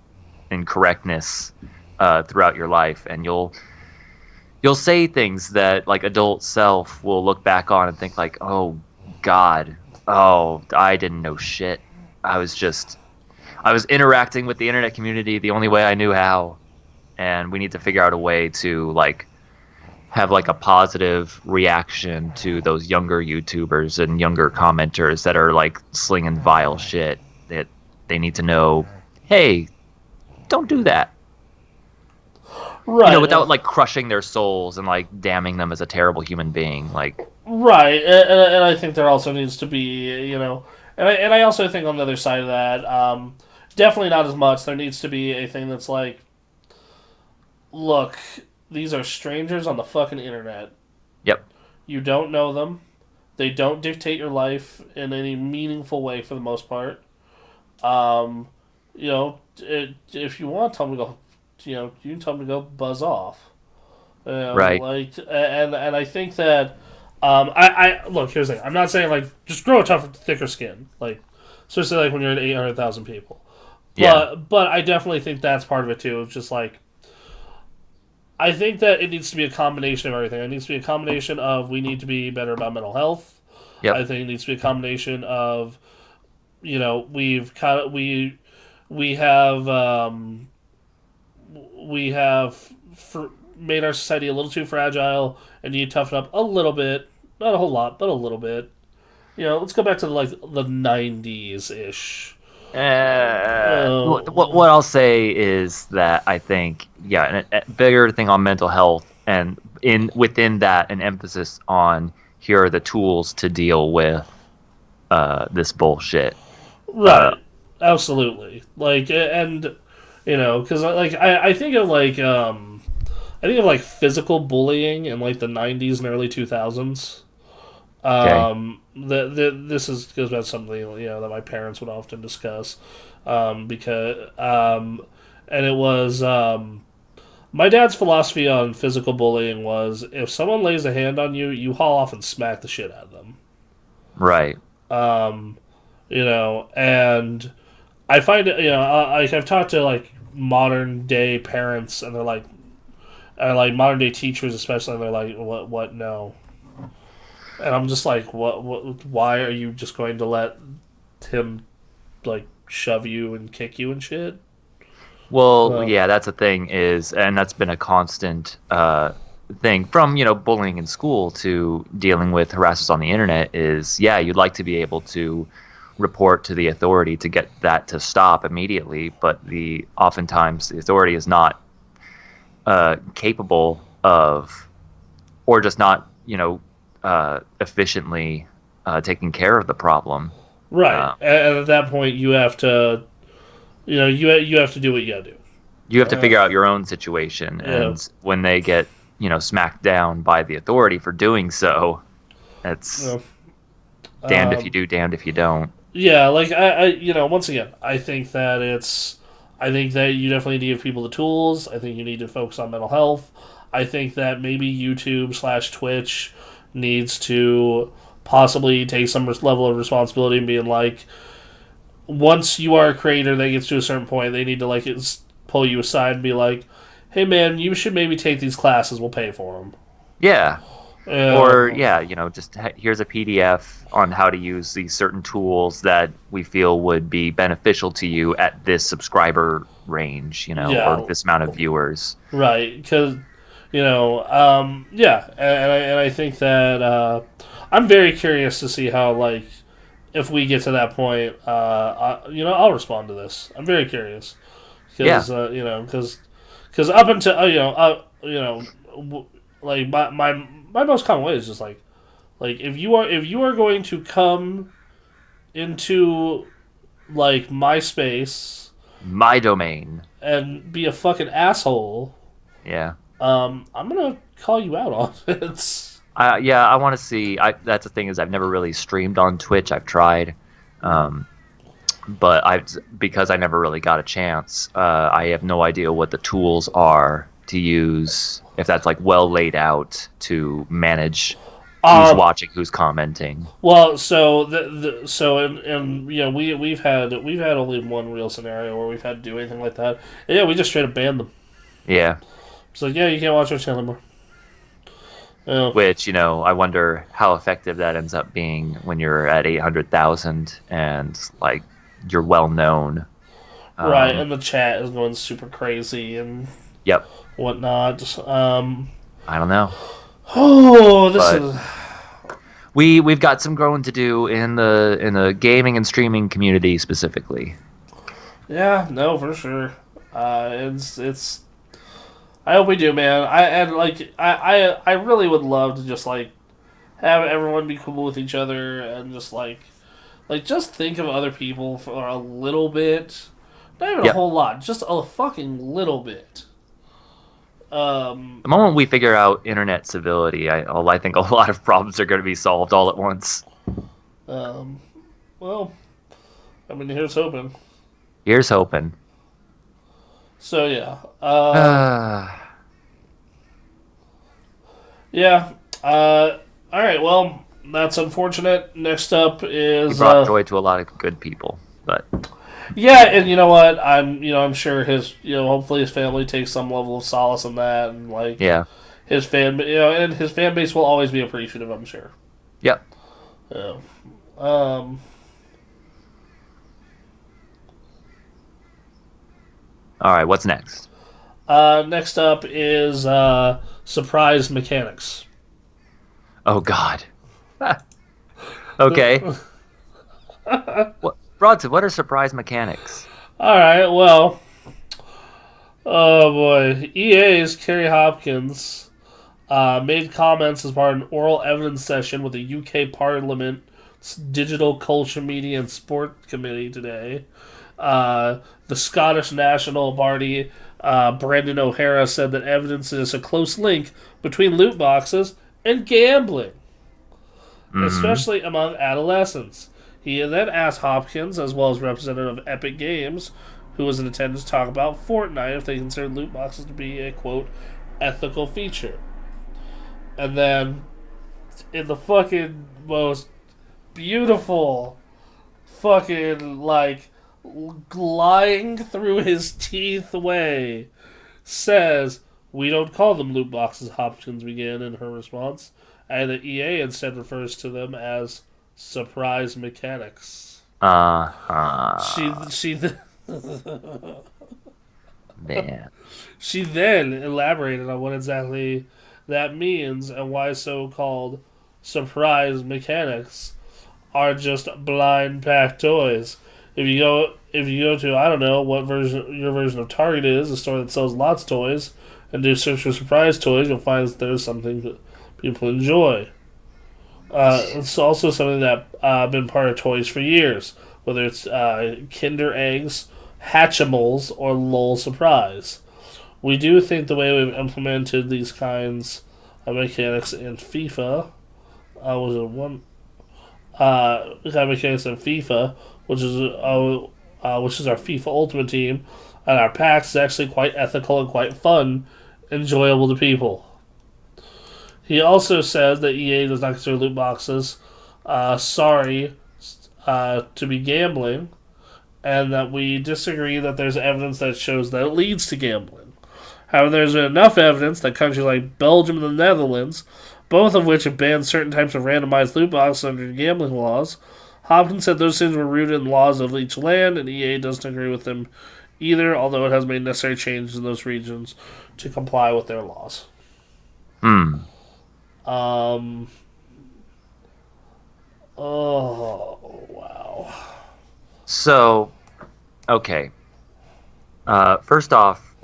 and correctness throughout your life, and you'll say things that like adult self will look back on and think like, oh God, oh, I didn't know shit. I was interacting with the internet community the only way I knew how, and we need to figure out a way to like have like a positive reaction to those younger YouTubers and younger commenters that are like slinging vile shit. That they need to know, hey, don't do that. Right. Without like crushing their souls and like damning them as a terrible human being. Like, Right, and I think there also needs to be, and I also think on the other side of that, definitely not as much. There needs to be a thing that's like, look, these are strangers on the fucking internet. yep, You don't know them. They don't dictate your life in any meaningful way for the most part. Um, if you want, tell them to go. You can tell them to go buzz off. right, Like, and I think that, I look. Here's the thing. I'm not saying like just grow a tougher, thicker skin. Like, especially like when you're at 800,000 people. yeah, But I definitely think that's part of it too. It's just like I think that it needs to be a combination of everything. It needs to be a combination of we need to be better about mental health. I yep, think it needs to be a combination of we've kind of we have we have made our society a little too fragile and need to toughen up a little bit, not a whole lot, but a little bit. Let's go back to like the 90s ish. what I'll say is that I think yeah, a bigger thing on mental health, and in within that, an emphasis on here are the tools to deal with this bullshit. Uh, Right. absolutely. Like, and because like I think of like I think of like physical bullying in like the '90s and early 2000s. Okay. This is goes about something that my parents would often discuss, because and it was my dad's philosophy on physical bullying was if someone lays a hand on you, you haul off and smack the shit out of them. Right. Um, and I find it, I've talked to like modern day parents, and they're like, modern day teachers especially, and they're like, what, no. And I'm just like, what, why are you just going to let him, like, shove you and kick you and shit? Well, Uh, yeah, that's the thing is, and that's been a constant thing from, bullying in school to dealing with harassers on the internet is, yeah, you'd like to be able to report to the authority to get that to stop immediately, but oftentimes the authority is not capable of, or just not, efficiently taking care of the problem. right. Uh, And at that point, you have to, you have to do what you gotta do. you have to Uh, figure out your own situation, yeah. and when they get, smacked down by the authority for doing so, it's You damned if you um, do, damned if you don't. yeah. Like once again, I think that you definitely need to give people the tools. I think you need to focus on mental health. I think that maybe YouTube/Twitch needs to possibly take some level of responsibility and being like, once you are a creator that gets to a certain point, they need to like pull you aside and be like, "Hey, man, you should maybe take these classes. We'll pay for them." Yeah. Or Um, yeah, just here's a PDF on how to use these certain tools that we feel would be beneficial to you at this subscriber range, or yeah, this amount of viewers. right. Because yeah, and I think that I'm very curious to see how, like, if we get to that point, I'll respond to this. I'm very curious Yeah, because because up until like my most common way is just like if you are going to come into like my space my domain. and be a fucking asshole, Yeah. I'm gonna call you out on it. Yeah, I want to see. That's the thing is I've never really streamed on Twitch. I've tried, um, but because I never really got a chance. I have no idea what the tools are to use. If that's like well laid out to manage who's um, watching, who's commenting. well, so and we've had only one real scenario where we've had to do anything like that. And yeah, we just straight up banned them. Yeah, It's like, yeah, you can't watch our channel anymore. Yeah, which I wonder how effective that ends up being when you're at 800,000 and like you're well known. right. Um, And the chat is going super crazy and yep. whatnot. I don't know, Oh, this but is we've got some growing to do in the gaming and streaming community specifically. yeah, no, for sure. It's. I hope we do, man. I really would love to just like have everyone be cool with each other and just just think of other people for a little bit. Not even a Yep. whole lot, just a fucking little bit. Um, The moment we figure out internet civility, I think a lot of problems are going to be solved all at once. um, well, I mean, here's hoping. Here's hoping. So yeah, Uh, yeah. All right. Well, that's unfortunate. Next up he is brought joy to a lot of good people, but yeah, and you know what? I'm sure his hopefully his family takes some level of solace in that, and like yeah. his and his fan base will always be appreciative. I'm sure. Yep. Yeah. Um. All right, what's next? Next up is surprise mechanics. Oh God. Okay. Bronson, what are surprise mechanics? All right. Well. Oh boy. EA's Kerry Hopkins made comments as part of an oral evidence session with the UK Parliament's Digital Culture, Media and Sport Committee today. The Scottish National Party, Brendan O'Hara, said that evidence is a close link between loot boxes and gambling, Mm-hmm. especially among adolescents. He then asked Hopkins, as well as representative of Epic Games, who was in attendance, to talk about Fortnite if they consider loot boxes to be a quote ethical feature. And then in the fucking most beautiful fucking like lying through his teeth way says, "We don't call them loot boxes," Hopkins began in her response, and the EA instead refers to them as surprise mechanics. She Uh-huh. she Man. she then elaborated on what exactly that means and why so-called surprise mechanics are just blind pack toys. If you go to, I don't know what version your version of Target is, a store that sells lots of toys, and do search for surprise toys, you'll find that there's something that people enjoy. It's also something that been part of toys for years, whether it's Kinder eggs, Hatchimals, or Lol Surprise. We do think the way we've implemented these kinds of mechanics in FIFA, was it one kind of mechanics in FIFA, which is our FIFA Ultimate Team, and our packs is actually quite ethical and quite fun, enjoyable to people. He also says that EA does not consider loot boxes sorry to be gambling, and that we disagree that there's evidence that shows that it leads to gambling. However, there's been enough evidence that countries like Belgium and the Netherlands, both of which have banned certain types of randomized loot boxes under gambling laws. Hopkins said those things were rooted in laws of each land, and EA doesn't agree with them either, although it has made necessary changes in those regions to comply with their laws. Hmm. Um. Oh wow. So, okay. First off,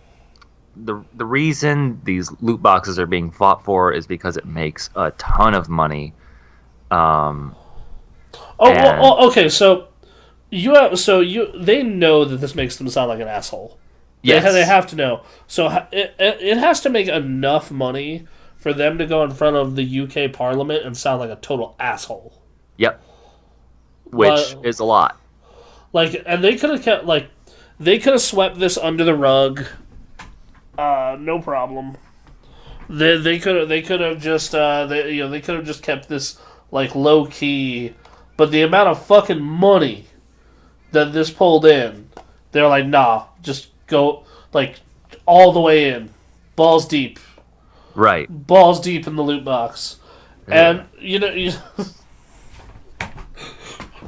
the reason these loot boxes are being fought for is because it makes a ton of money. Um, and Okay. So they know that this makes them sound like an asshole. They yes, have to know. So it has to make enough money for them to go in front of the UK Parliament and sound like a total asshole. yep, Like, which is a lot. and they could have kept they could have swept this under the rug, no problem. They could have just they could have just kept this low key, but the amount of fucking money that this pulled in, they're like, nah, just go all the way in, balls deep, Right. balls deep in the loot box, Ugh. and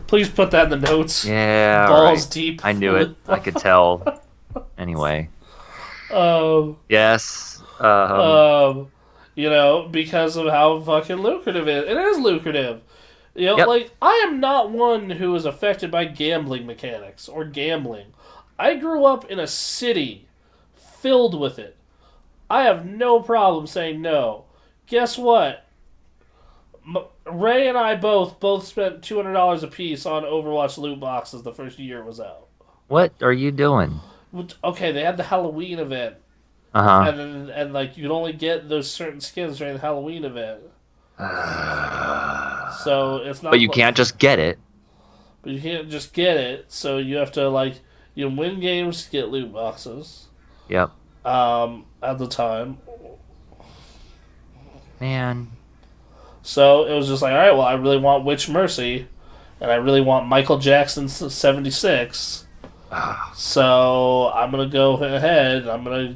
please put that in the notes, Yeah, balls right. deep I knew it. loot I box. could tell. Anyway, Um, yes. um, because of how fucking lucrative it is. It is lucrative. Yep. I am not one who is affected by gambling mechanics or gambling. I grew up in a city filled with it. I have no problem saying no. Guess what? Ray and I both spent $200 a piece on Overwatch loot boxes the first year it was out. What are you doing? Okay, they had the Halloween event, Uh and you could only get those certain skins during the Halloween event. huh. So it's But not, you can't just get it. but you can't just get it. So you have to win games to get loot boxes. Yep. At the time, Man. so it was just like, all right, well, I really want Witch Mercy, and I really want Michael Jackson's 76. Ah, So I'm gonna go ahead. And I'm gonna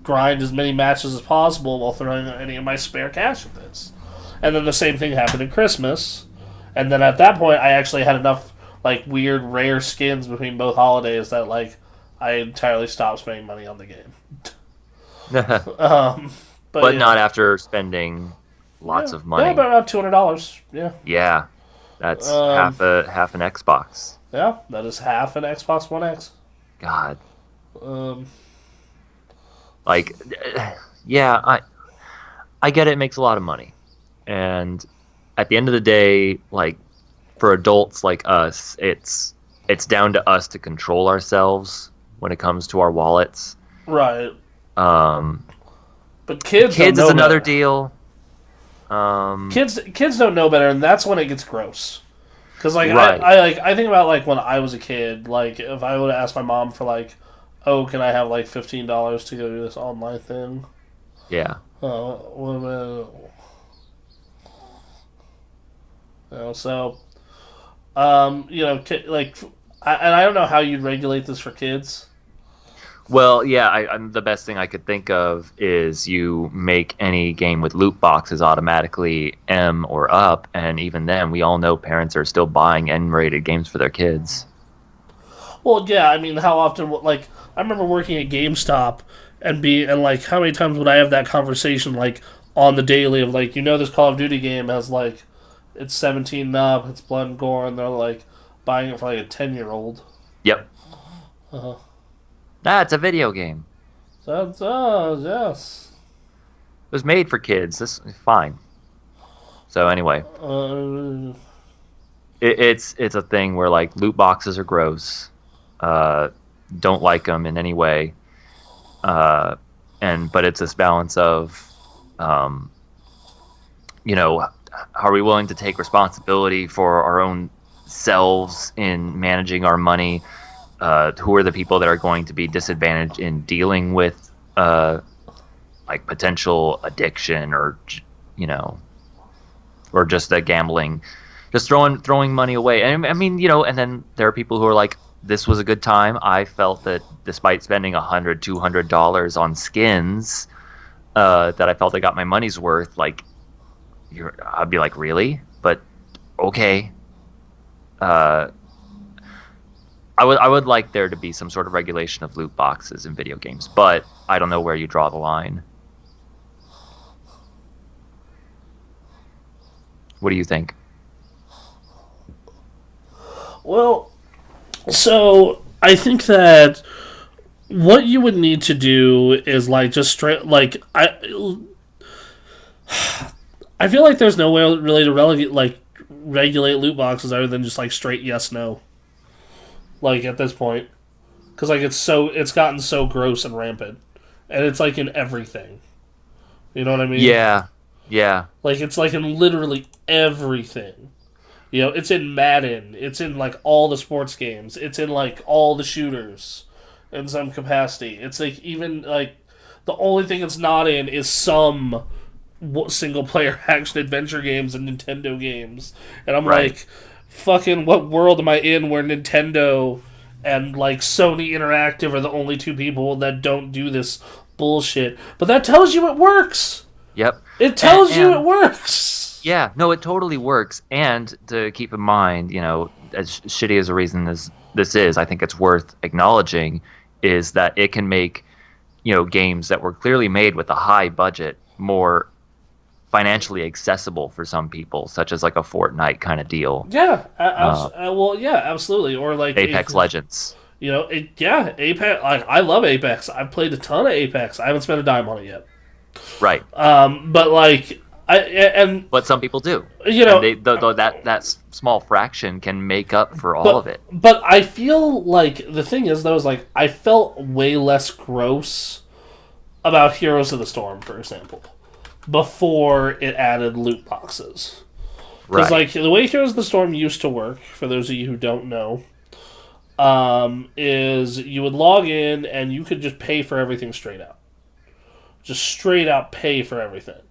grind as many matches as possible while throwing any of my spare cash at this. And then the same thing happened at Christmas. And then at that point, I actually had enough weird rare skins between both holidays that I entirely stopped spending money on the game. Um, but but yeah, not after spending lots yeah, of yeah, money. about $200. Yeah, Yeah. That's um, half an Xbox. yeah, that is half an Xbox One X. God. Um, Like yeah, I get it, it makes a lot of money. And at the end of the day, like for adults like us, it's down to us to control ourselves when it comes to our wallets. Right. Um, But kids don't kids is know another better. deal. Um, Kids don't know better, and that's when it gets gross. Because like right. I think about like when I was a kid, like if I would ask my mom for like, oh, can I have like $15 to go do this online thing? Yeah. Oh, so like, and I don't know how you'd regulate this for kids. Well, yeah, the best thing I could think of is you make any game with loot boxes automatically M or up, and even then, we all know parents are still buying N-rated games for their kids. Well, yeah, I mean, how often? Like, I remember working at GameStop and like, how many times would I have that conversation like on the daily of like, this Call of Duty game has like, it's 17 and up, it's blood and gore, and they're like buying it for like a 10-year-old. Yep, Uh-huh. that's a video game. That's yes. It was made for kids. This is fine. So anyway, Uh, it's a thing where like loot boxes are gross. Uh, don't like them in any way. Uh, but it's this balance of, um, you know, are we willing to take responsibility for our own selves in managing our money? Who are the people that are going to be disadvantaged in dealing with like potential addiction or you know or just gambling, just throwing money away. And I mean, and then there are people who are like, this was a good time. I felt that despite spending $100, $200 on skins, that I felt I got my money's worth. Like, I'd be like, really? But okay. Uh, I would like there to be some sort of regulation of loot boxes in video games, but I don't know where you draw the line. What do you think? well, so I think that what you would need to do is like just straight like I feel like there's no way really to regulate loot boxes other than just like straight yes no. Like at this point, because like it's gotten so gross and rampant, and it's like in everything. You know what I mean? Yeah, yeah, Like it's like in literally everything. It's in Madden. It's in like all the sports games. It's in like all the shooters, in some capacity. It's like even like the only thing it's not in is some single player action adventure games and Nintendo games. And I'm right. like, fucking, what world am I in where Nintendo and like Sony Interactive are the only two people that don't do this bullshit? But that tells you it works. Yep. It And, tells you it and works. yeah, no, it totally works. And to keep in mind, as shitty as a reason as this is, I think it's worth acknowledging is that it can make, games that were clearly made with a high budget more financially accessible for some people, such as like a Fortnite kind of deal. Yeah, Uh, well, yeah, absolutely. Or like, Apex Legends. yeah, Apex. Like, I love Apex. I've played a ton of Apex. I haven't spent a dime on it yet. Right. But like, But some people do. you And know, that small fraction can make up for all of but it. but I feel like the thing is though is like I felt way less gross about Heroes of the Storm, for example, before it added loot boxes. Because Right. like the way Heroes of the Storm used to work, for those of you who don't know, is you would log in and you could just pay for everything straight out, just straight out pay for everything,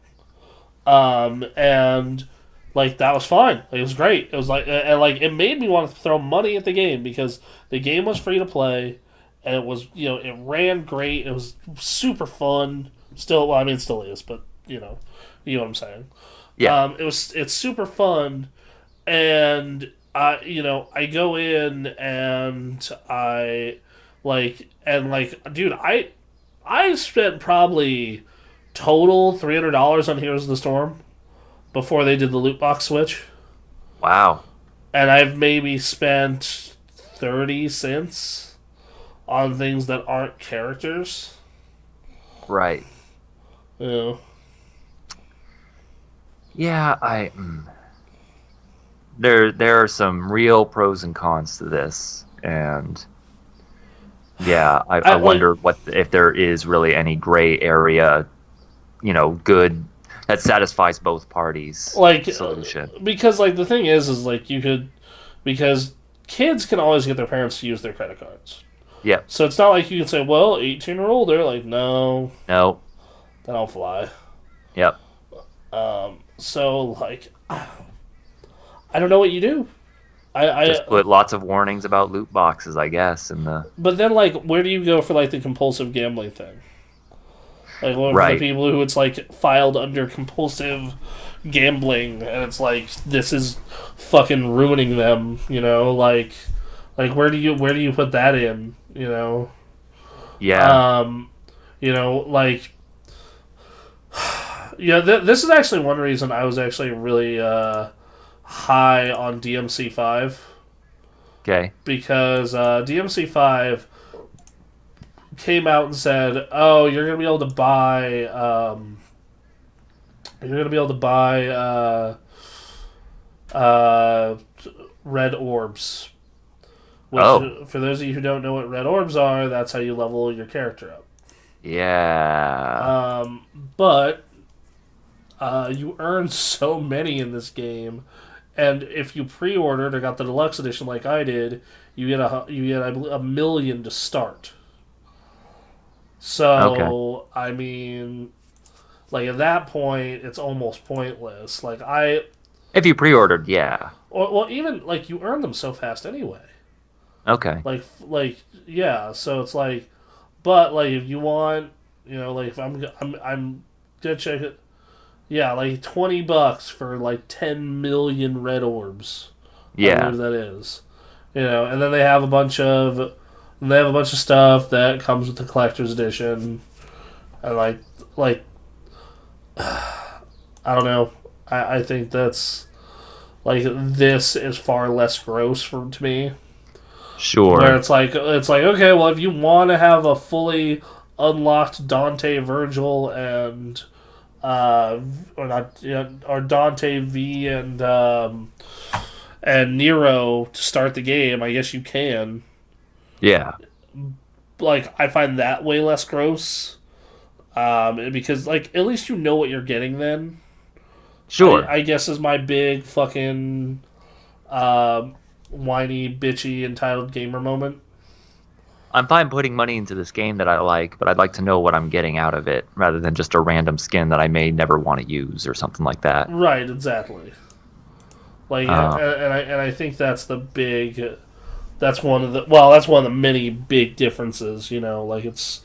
and like that was fine. Like, it was great. It was like and like it made me want to throw money at the game because the game was free to play, and it was it ran great. It was super fun. Still, well, I mean, it still is, but you know what I'm saying. Yeah. It's super fun, and I go in and dude, I spent probably total $300 on Heroes of the Storm before they did the loot box switch, Wow. and I've maybe spent 30 cents on things that aren't characters. Right. You know. Yeah, there are some real pros and cons to this, and yeah, I I like wonder what if there is really any gray area, good that satisfies both parties like solution. because like the thing is like you could because kids can always get their parents to use their credit cards. Yep. So it's not like you can say, well, 18 or older. Like, no, No. that don't fly. Yep. So, like, I don't know what you do. Just put lots of warnings about loot boxes, I guess, in the But then, like, where do you go for, like, the compulsive gambling thing? Like, well, for the right. people who it's, like, filed under compulsive gambling, and it's like, this is fucking ruining them, Like, where do you put that in, Yeah. Um, like, yeah, this is actually one reason I was actually really high on DMC5 Okay. because DMC5 came out and said, "Oh, you're gonna be able to buy, you're gonna be able to buy uh, red orbs." Which, Oh. for those of you who don't know what red orbs are, that's how you level your character up. Yeah. But you earn so many in this game, and if you pre-ordered or got the deluxe edition like I did, you get I believe, 1,000,000 to start. Okay. So I mean, like at that point, it's almost pointless. If you pre-ordered, yeah. Or well, even like you earn them so fast anyway. Okay. Like yeah. So it's like, but like if you want, like if I'm gonna check it. Yeah, like $20 for like 10 million red orbs. I Yeah. believe that is. And then they have a bunch of stuff that comes with the collector's edition, and like I don't know. I think that's like this is far less gross to me. Where Sure. it's like okay, well if you want to have a fully unlocked Dante, Virgil, and or not, or Dante V and Nero to start the game. I guess you can. Yeah. Like, I find that way less gross. Because like at least you know what you're getting. Then I, Sure. I guess is my big fucking whiny, bitchy, entitled gamer moment. I'm fine putting money into this game that I like, but I'd like to know what I'm getting out of it rather than just a random skin that I may never want to use or something like that. Right, exactly. Like, Uh, and I think that's the big. That's one of the many big differences. Like it's,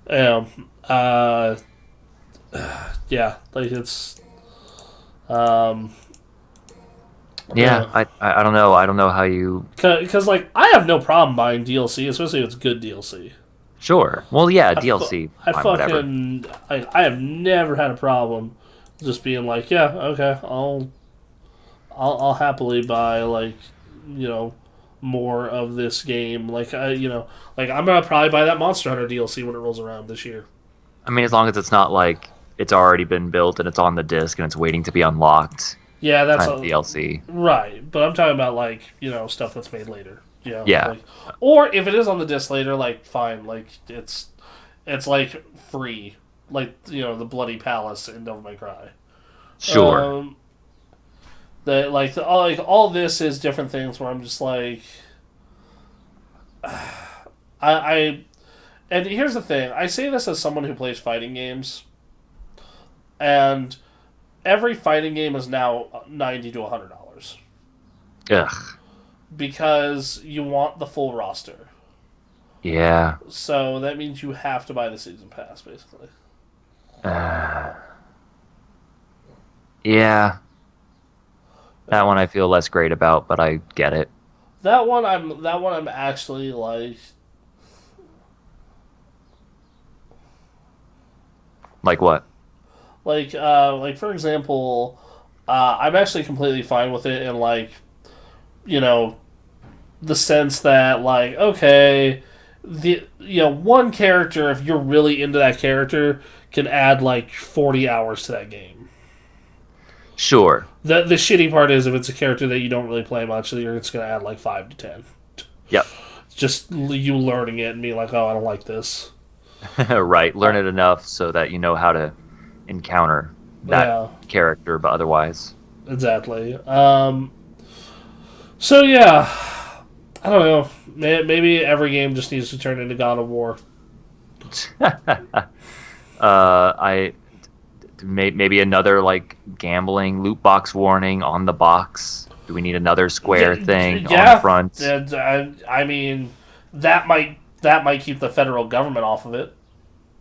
um, uh, yeah, like it's, um, yeah, yeah, I don't know. I don't know how you. because like I have no problem buying DLC, especially if it's good DLC. Sure. Well, yeah, I, fu- DLC, I fine, whatever. fucking, I have never had a problem just being like, yeah, okay, I'll happily buy like, you know, more of this game. Like I'm gonna probably buy that Monster Hunter DLC when it rolls around this year. I mean, as long as it's not like it's already been built and it's on the disc and it's waiting to be unlocked Yeah, that's kind of DLC. right. But I'm talking about like stuff that's made later. Yeah, Like, or if it is on the disc later, like fine, like it's like free, like the Bloody Palace in Devil May Cry. sure. Um, all this is different things where I'm just like, I and here's the thing. I say this as someone who plays fighting games, and every fighting game is now $90 to $100 Ugh. because you want the full roster. Yeah. So that means you have to buy the season pass, basically. Uh, yeah. That one I feel less great about, but I get it. That one I'm actually like. Like what? Like for example, I'm actually completely fine with it in like, you know, the sense that like okay, one character, if you're really into that character, can add like 40 hours to that game. Sure. The shitty part is if it's a character that you don't really play much, you're just gonna add like 5 to 10. Yep. It's just you learning it and being like, oh, I don't like this. Right. Uh, Learn it enough so that you know how to encounter that yeah, character, but otherwise. exactly. So yeah, I don't know. Maybe every game just needs to turn into God of War. I maybe another like gambling loot box warning on the box. Do we need another square thing on the Yeah. front? And, I mean, that might keep the federal government off of it.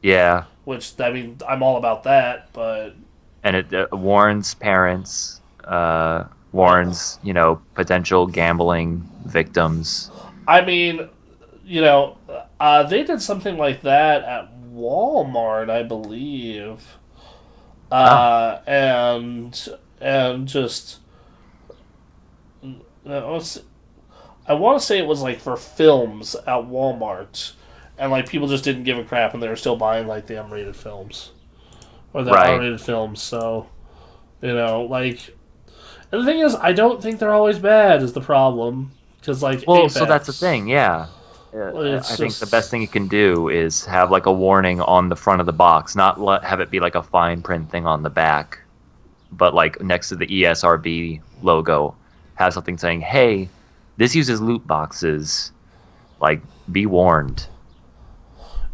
Yeah, Which I mean, I'm all about that, but and it warns parents, uh, warns potential gambling victims. I mean, they did something like that at Walmart, I believe, Oh, and just I want to say it was like for films at Walmart, and like people just didn't give a crap, and they were still buying like the M-rated films or the right. R-rated films. So like, and the thing is, I don't think they're always bad. Is the problem because like Well, so that's the Apex, thing. Yeah. I it's think the best just thing you can do is have like a warning on the front of the box, not have it be like a fine print thing on the back, but like next to the ESRB logo, have something saying, "Hey, this uses loot boxes. Like, be warned."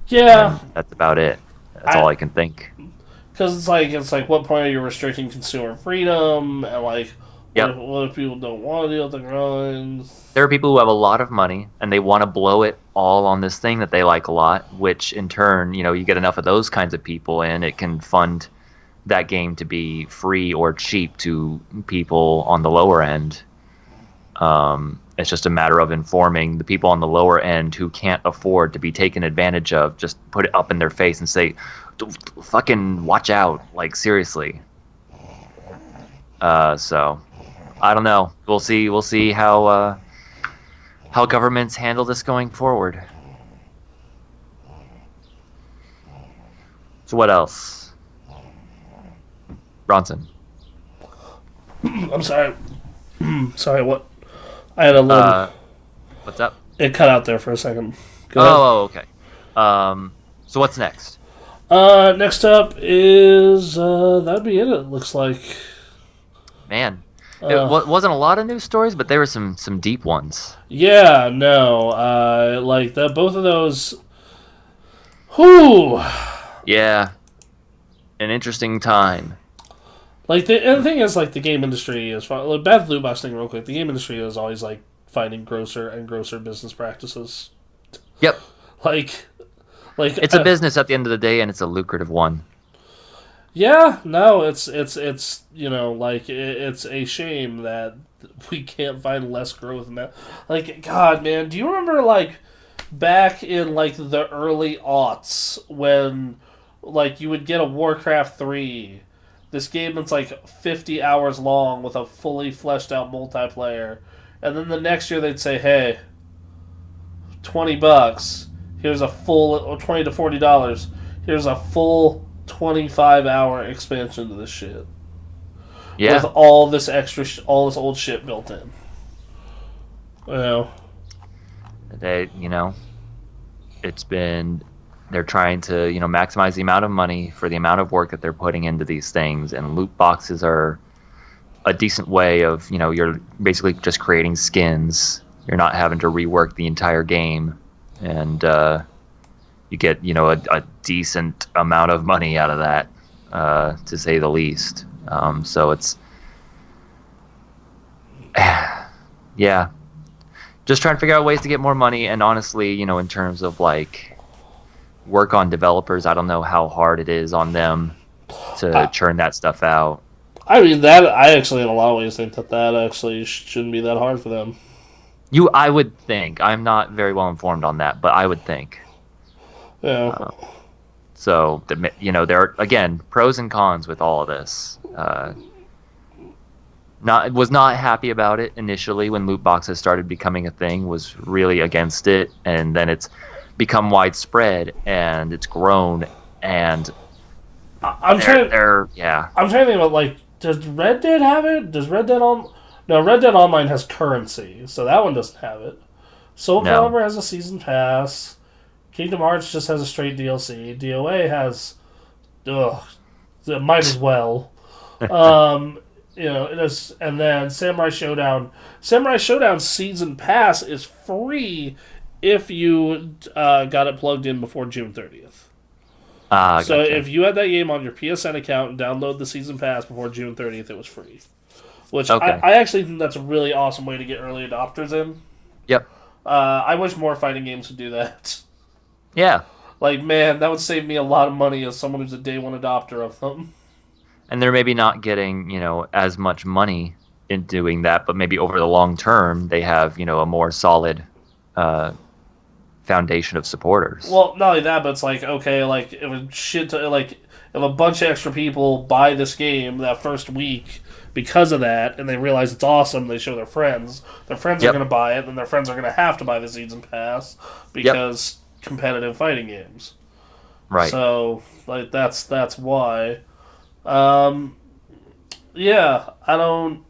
yeah. And that's about it. That's all I I can think. because it's like what point are you restricting consumer freedom and like what Yep. if, what if people don't want to deal with the guns? There are people who have a lot of money and they want to blow it all on this thing that they like a lot, which in turn, you get enough of those kinds of people and it can fund that game to be free or cheap to people on the lower end. It's just a matter of informing the people on the lower end who can't afford to be taken advantage of. Just put it up in their face and say, "Fucking watch out!" Like seriously. So I don't know. We'll see. We'll see how governments handle this going forward. So what else, Bronson? I'm sorry. Sorry, what? I had a little. Uh, what's up? It cut out there for a second. Go ahead. Oh, okay. So what's next? Next up is that'd be it. It looks like. Man, it Uh, wasn't a lot of news stories, but there were some deep ones. yeah, no. Like the both of those. Whoo. Yeah, an interesting time. Like and the thing is, like the game industry is fine. Like, bad loot box thing, real quick. The game industry is always like finding grosser and grosser business practices. Yep, Like, like it's a business at the end of the day, and it's a lucrative one. yeah, no, it's like it's a shame that we can't find less growth in that. Like, God, man, do you remember like back in like the early aughts when like you would get a Warcraft 3, this game that's like 50 hours long with a fully fleshed out multiplayer, and then the next year they'd say, hey, $20. Here's a full, or $20 to $40. Here's a full 25-hour expansion to this shit with Yeah, all this extra, all this old shit built in. You know, they, it's been they're trying to maximize the amount of money for the amount of work that they're putting into these things, and loot boxes are a decent way of you're basically just creating skins. You're not having to rework the entire game, and you get a decent amount of money out of that, to say the least. So it's yeah, just trying to figure out ways to get more money. And honestly, in terms of like work on developers, I don't know how hard it is on them to I, churn that stuff out. I mean that I actually in a lot of ways think that actually shouldn't be that hard for them. I would think. I'm not very well informed on that, but I would think. Yeah, Uh, so, there are, again, pros and cons with all of this. Was not happy about it initially when loot boxes started becoming a thing, was really against it, and then it's become widespread, and it's grown, and I'm trying. yeah. I'm trying to think about like, does Red Dead have it? Does Red Dead on? No, Red Dead Online has currency, so that one doesn't have it. Soul No. Calibur has a season pass. Kingdom Hearts just has a straight DLC. DOA has, ugh, it might as well. Um, it is, and then Samurai Showdown. Samurai Showdown season pass is free if you got it plugged in before June 30th. Ah, So gotcha. if you had that game on your PSN account and download the season pass before June 30th, it was free. Which Okay. I actually think that's a really awesome way to get early adopters in. Yep. I wish more fighting games would do that. Yeah. Like, man, that would save me a lot of money as someone who's a day one adopter of them. And they're maybe not getting, as much money in doing that, but maybe over the long term, they have, a more solid uh, foundation of supporters. Well, not only that, but it's like, okay, like, if a bunch of extra people buy this game that first week because of that, and they realize it's awesome, they show their friends are Yep. going to buy it, and their friends are going to have to buy the season pass Yep. because competitive fighting games. Right. So, like, that's why. Um, yeah, I don't.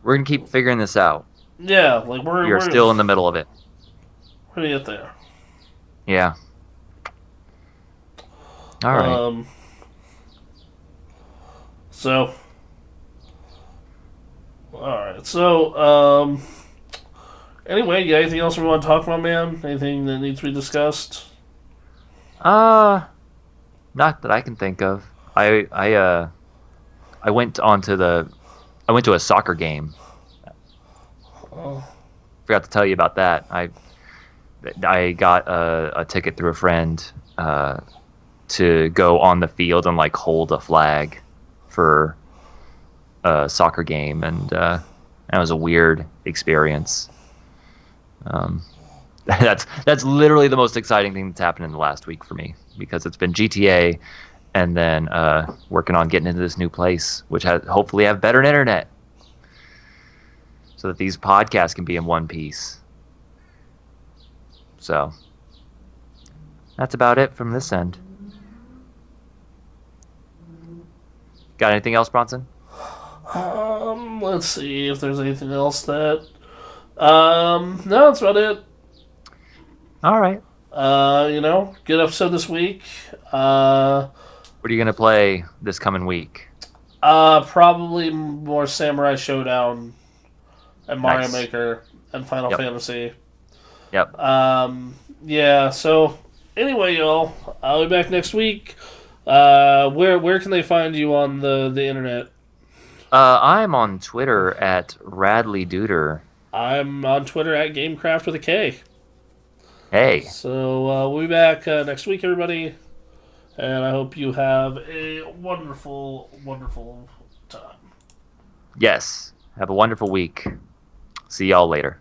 We're gonna keep figuring this out. Yeah, like You're still in the middle of it. we're gonna get there. Yeah. All right. Um, so, all right. So, anyway, you got anything else we want to talk about, man? Anything that needs to be discussed? Uh, Not that I can think of. I went I went to a soccer game. Oh, Forgot to tell you about that. I got a ticket through a friend to go on the field and like hold a flag for a soccer game, and that was a weird experience. Um, that's literally the most exciting thing that's happened in the last week for me because it's been GTA, and then working on getting into this new place, which has hopefully have better internet, so that these podcasts can be in one piece. So that's about it from this end. Got anything else, Bronson? let's see if there's anything else that. No, that's about it. All right. Good episode this week. Uh, What are you gonna play this coming week? probably more Samurai Showdown and Mario Nice. Maker and Final Yep. Fantasy. Yep. Yeah. So anyway, y'all, I'll be back next week. Where can they find you on the internet? I'm on Twitter at Radley Duder. I'm on Twitter at Gamecraft with a K. Hey. So we'll be back next week, everybody, and I hope you have a wonderful, wonderful time. Yes. Have a wonderful week. See y'all later.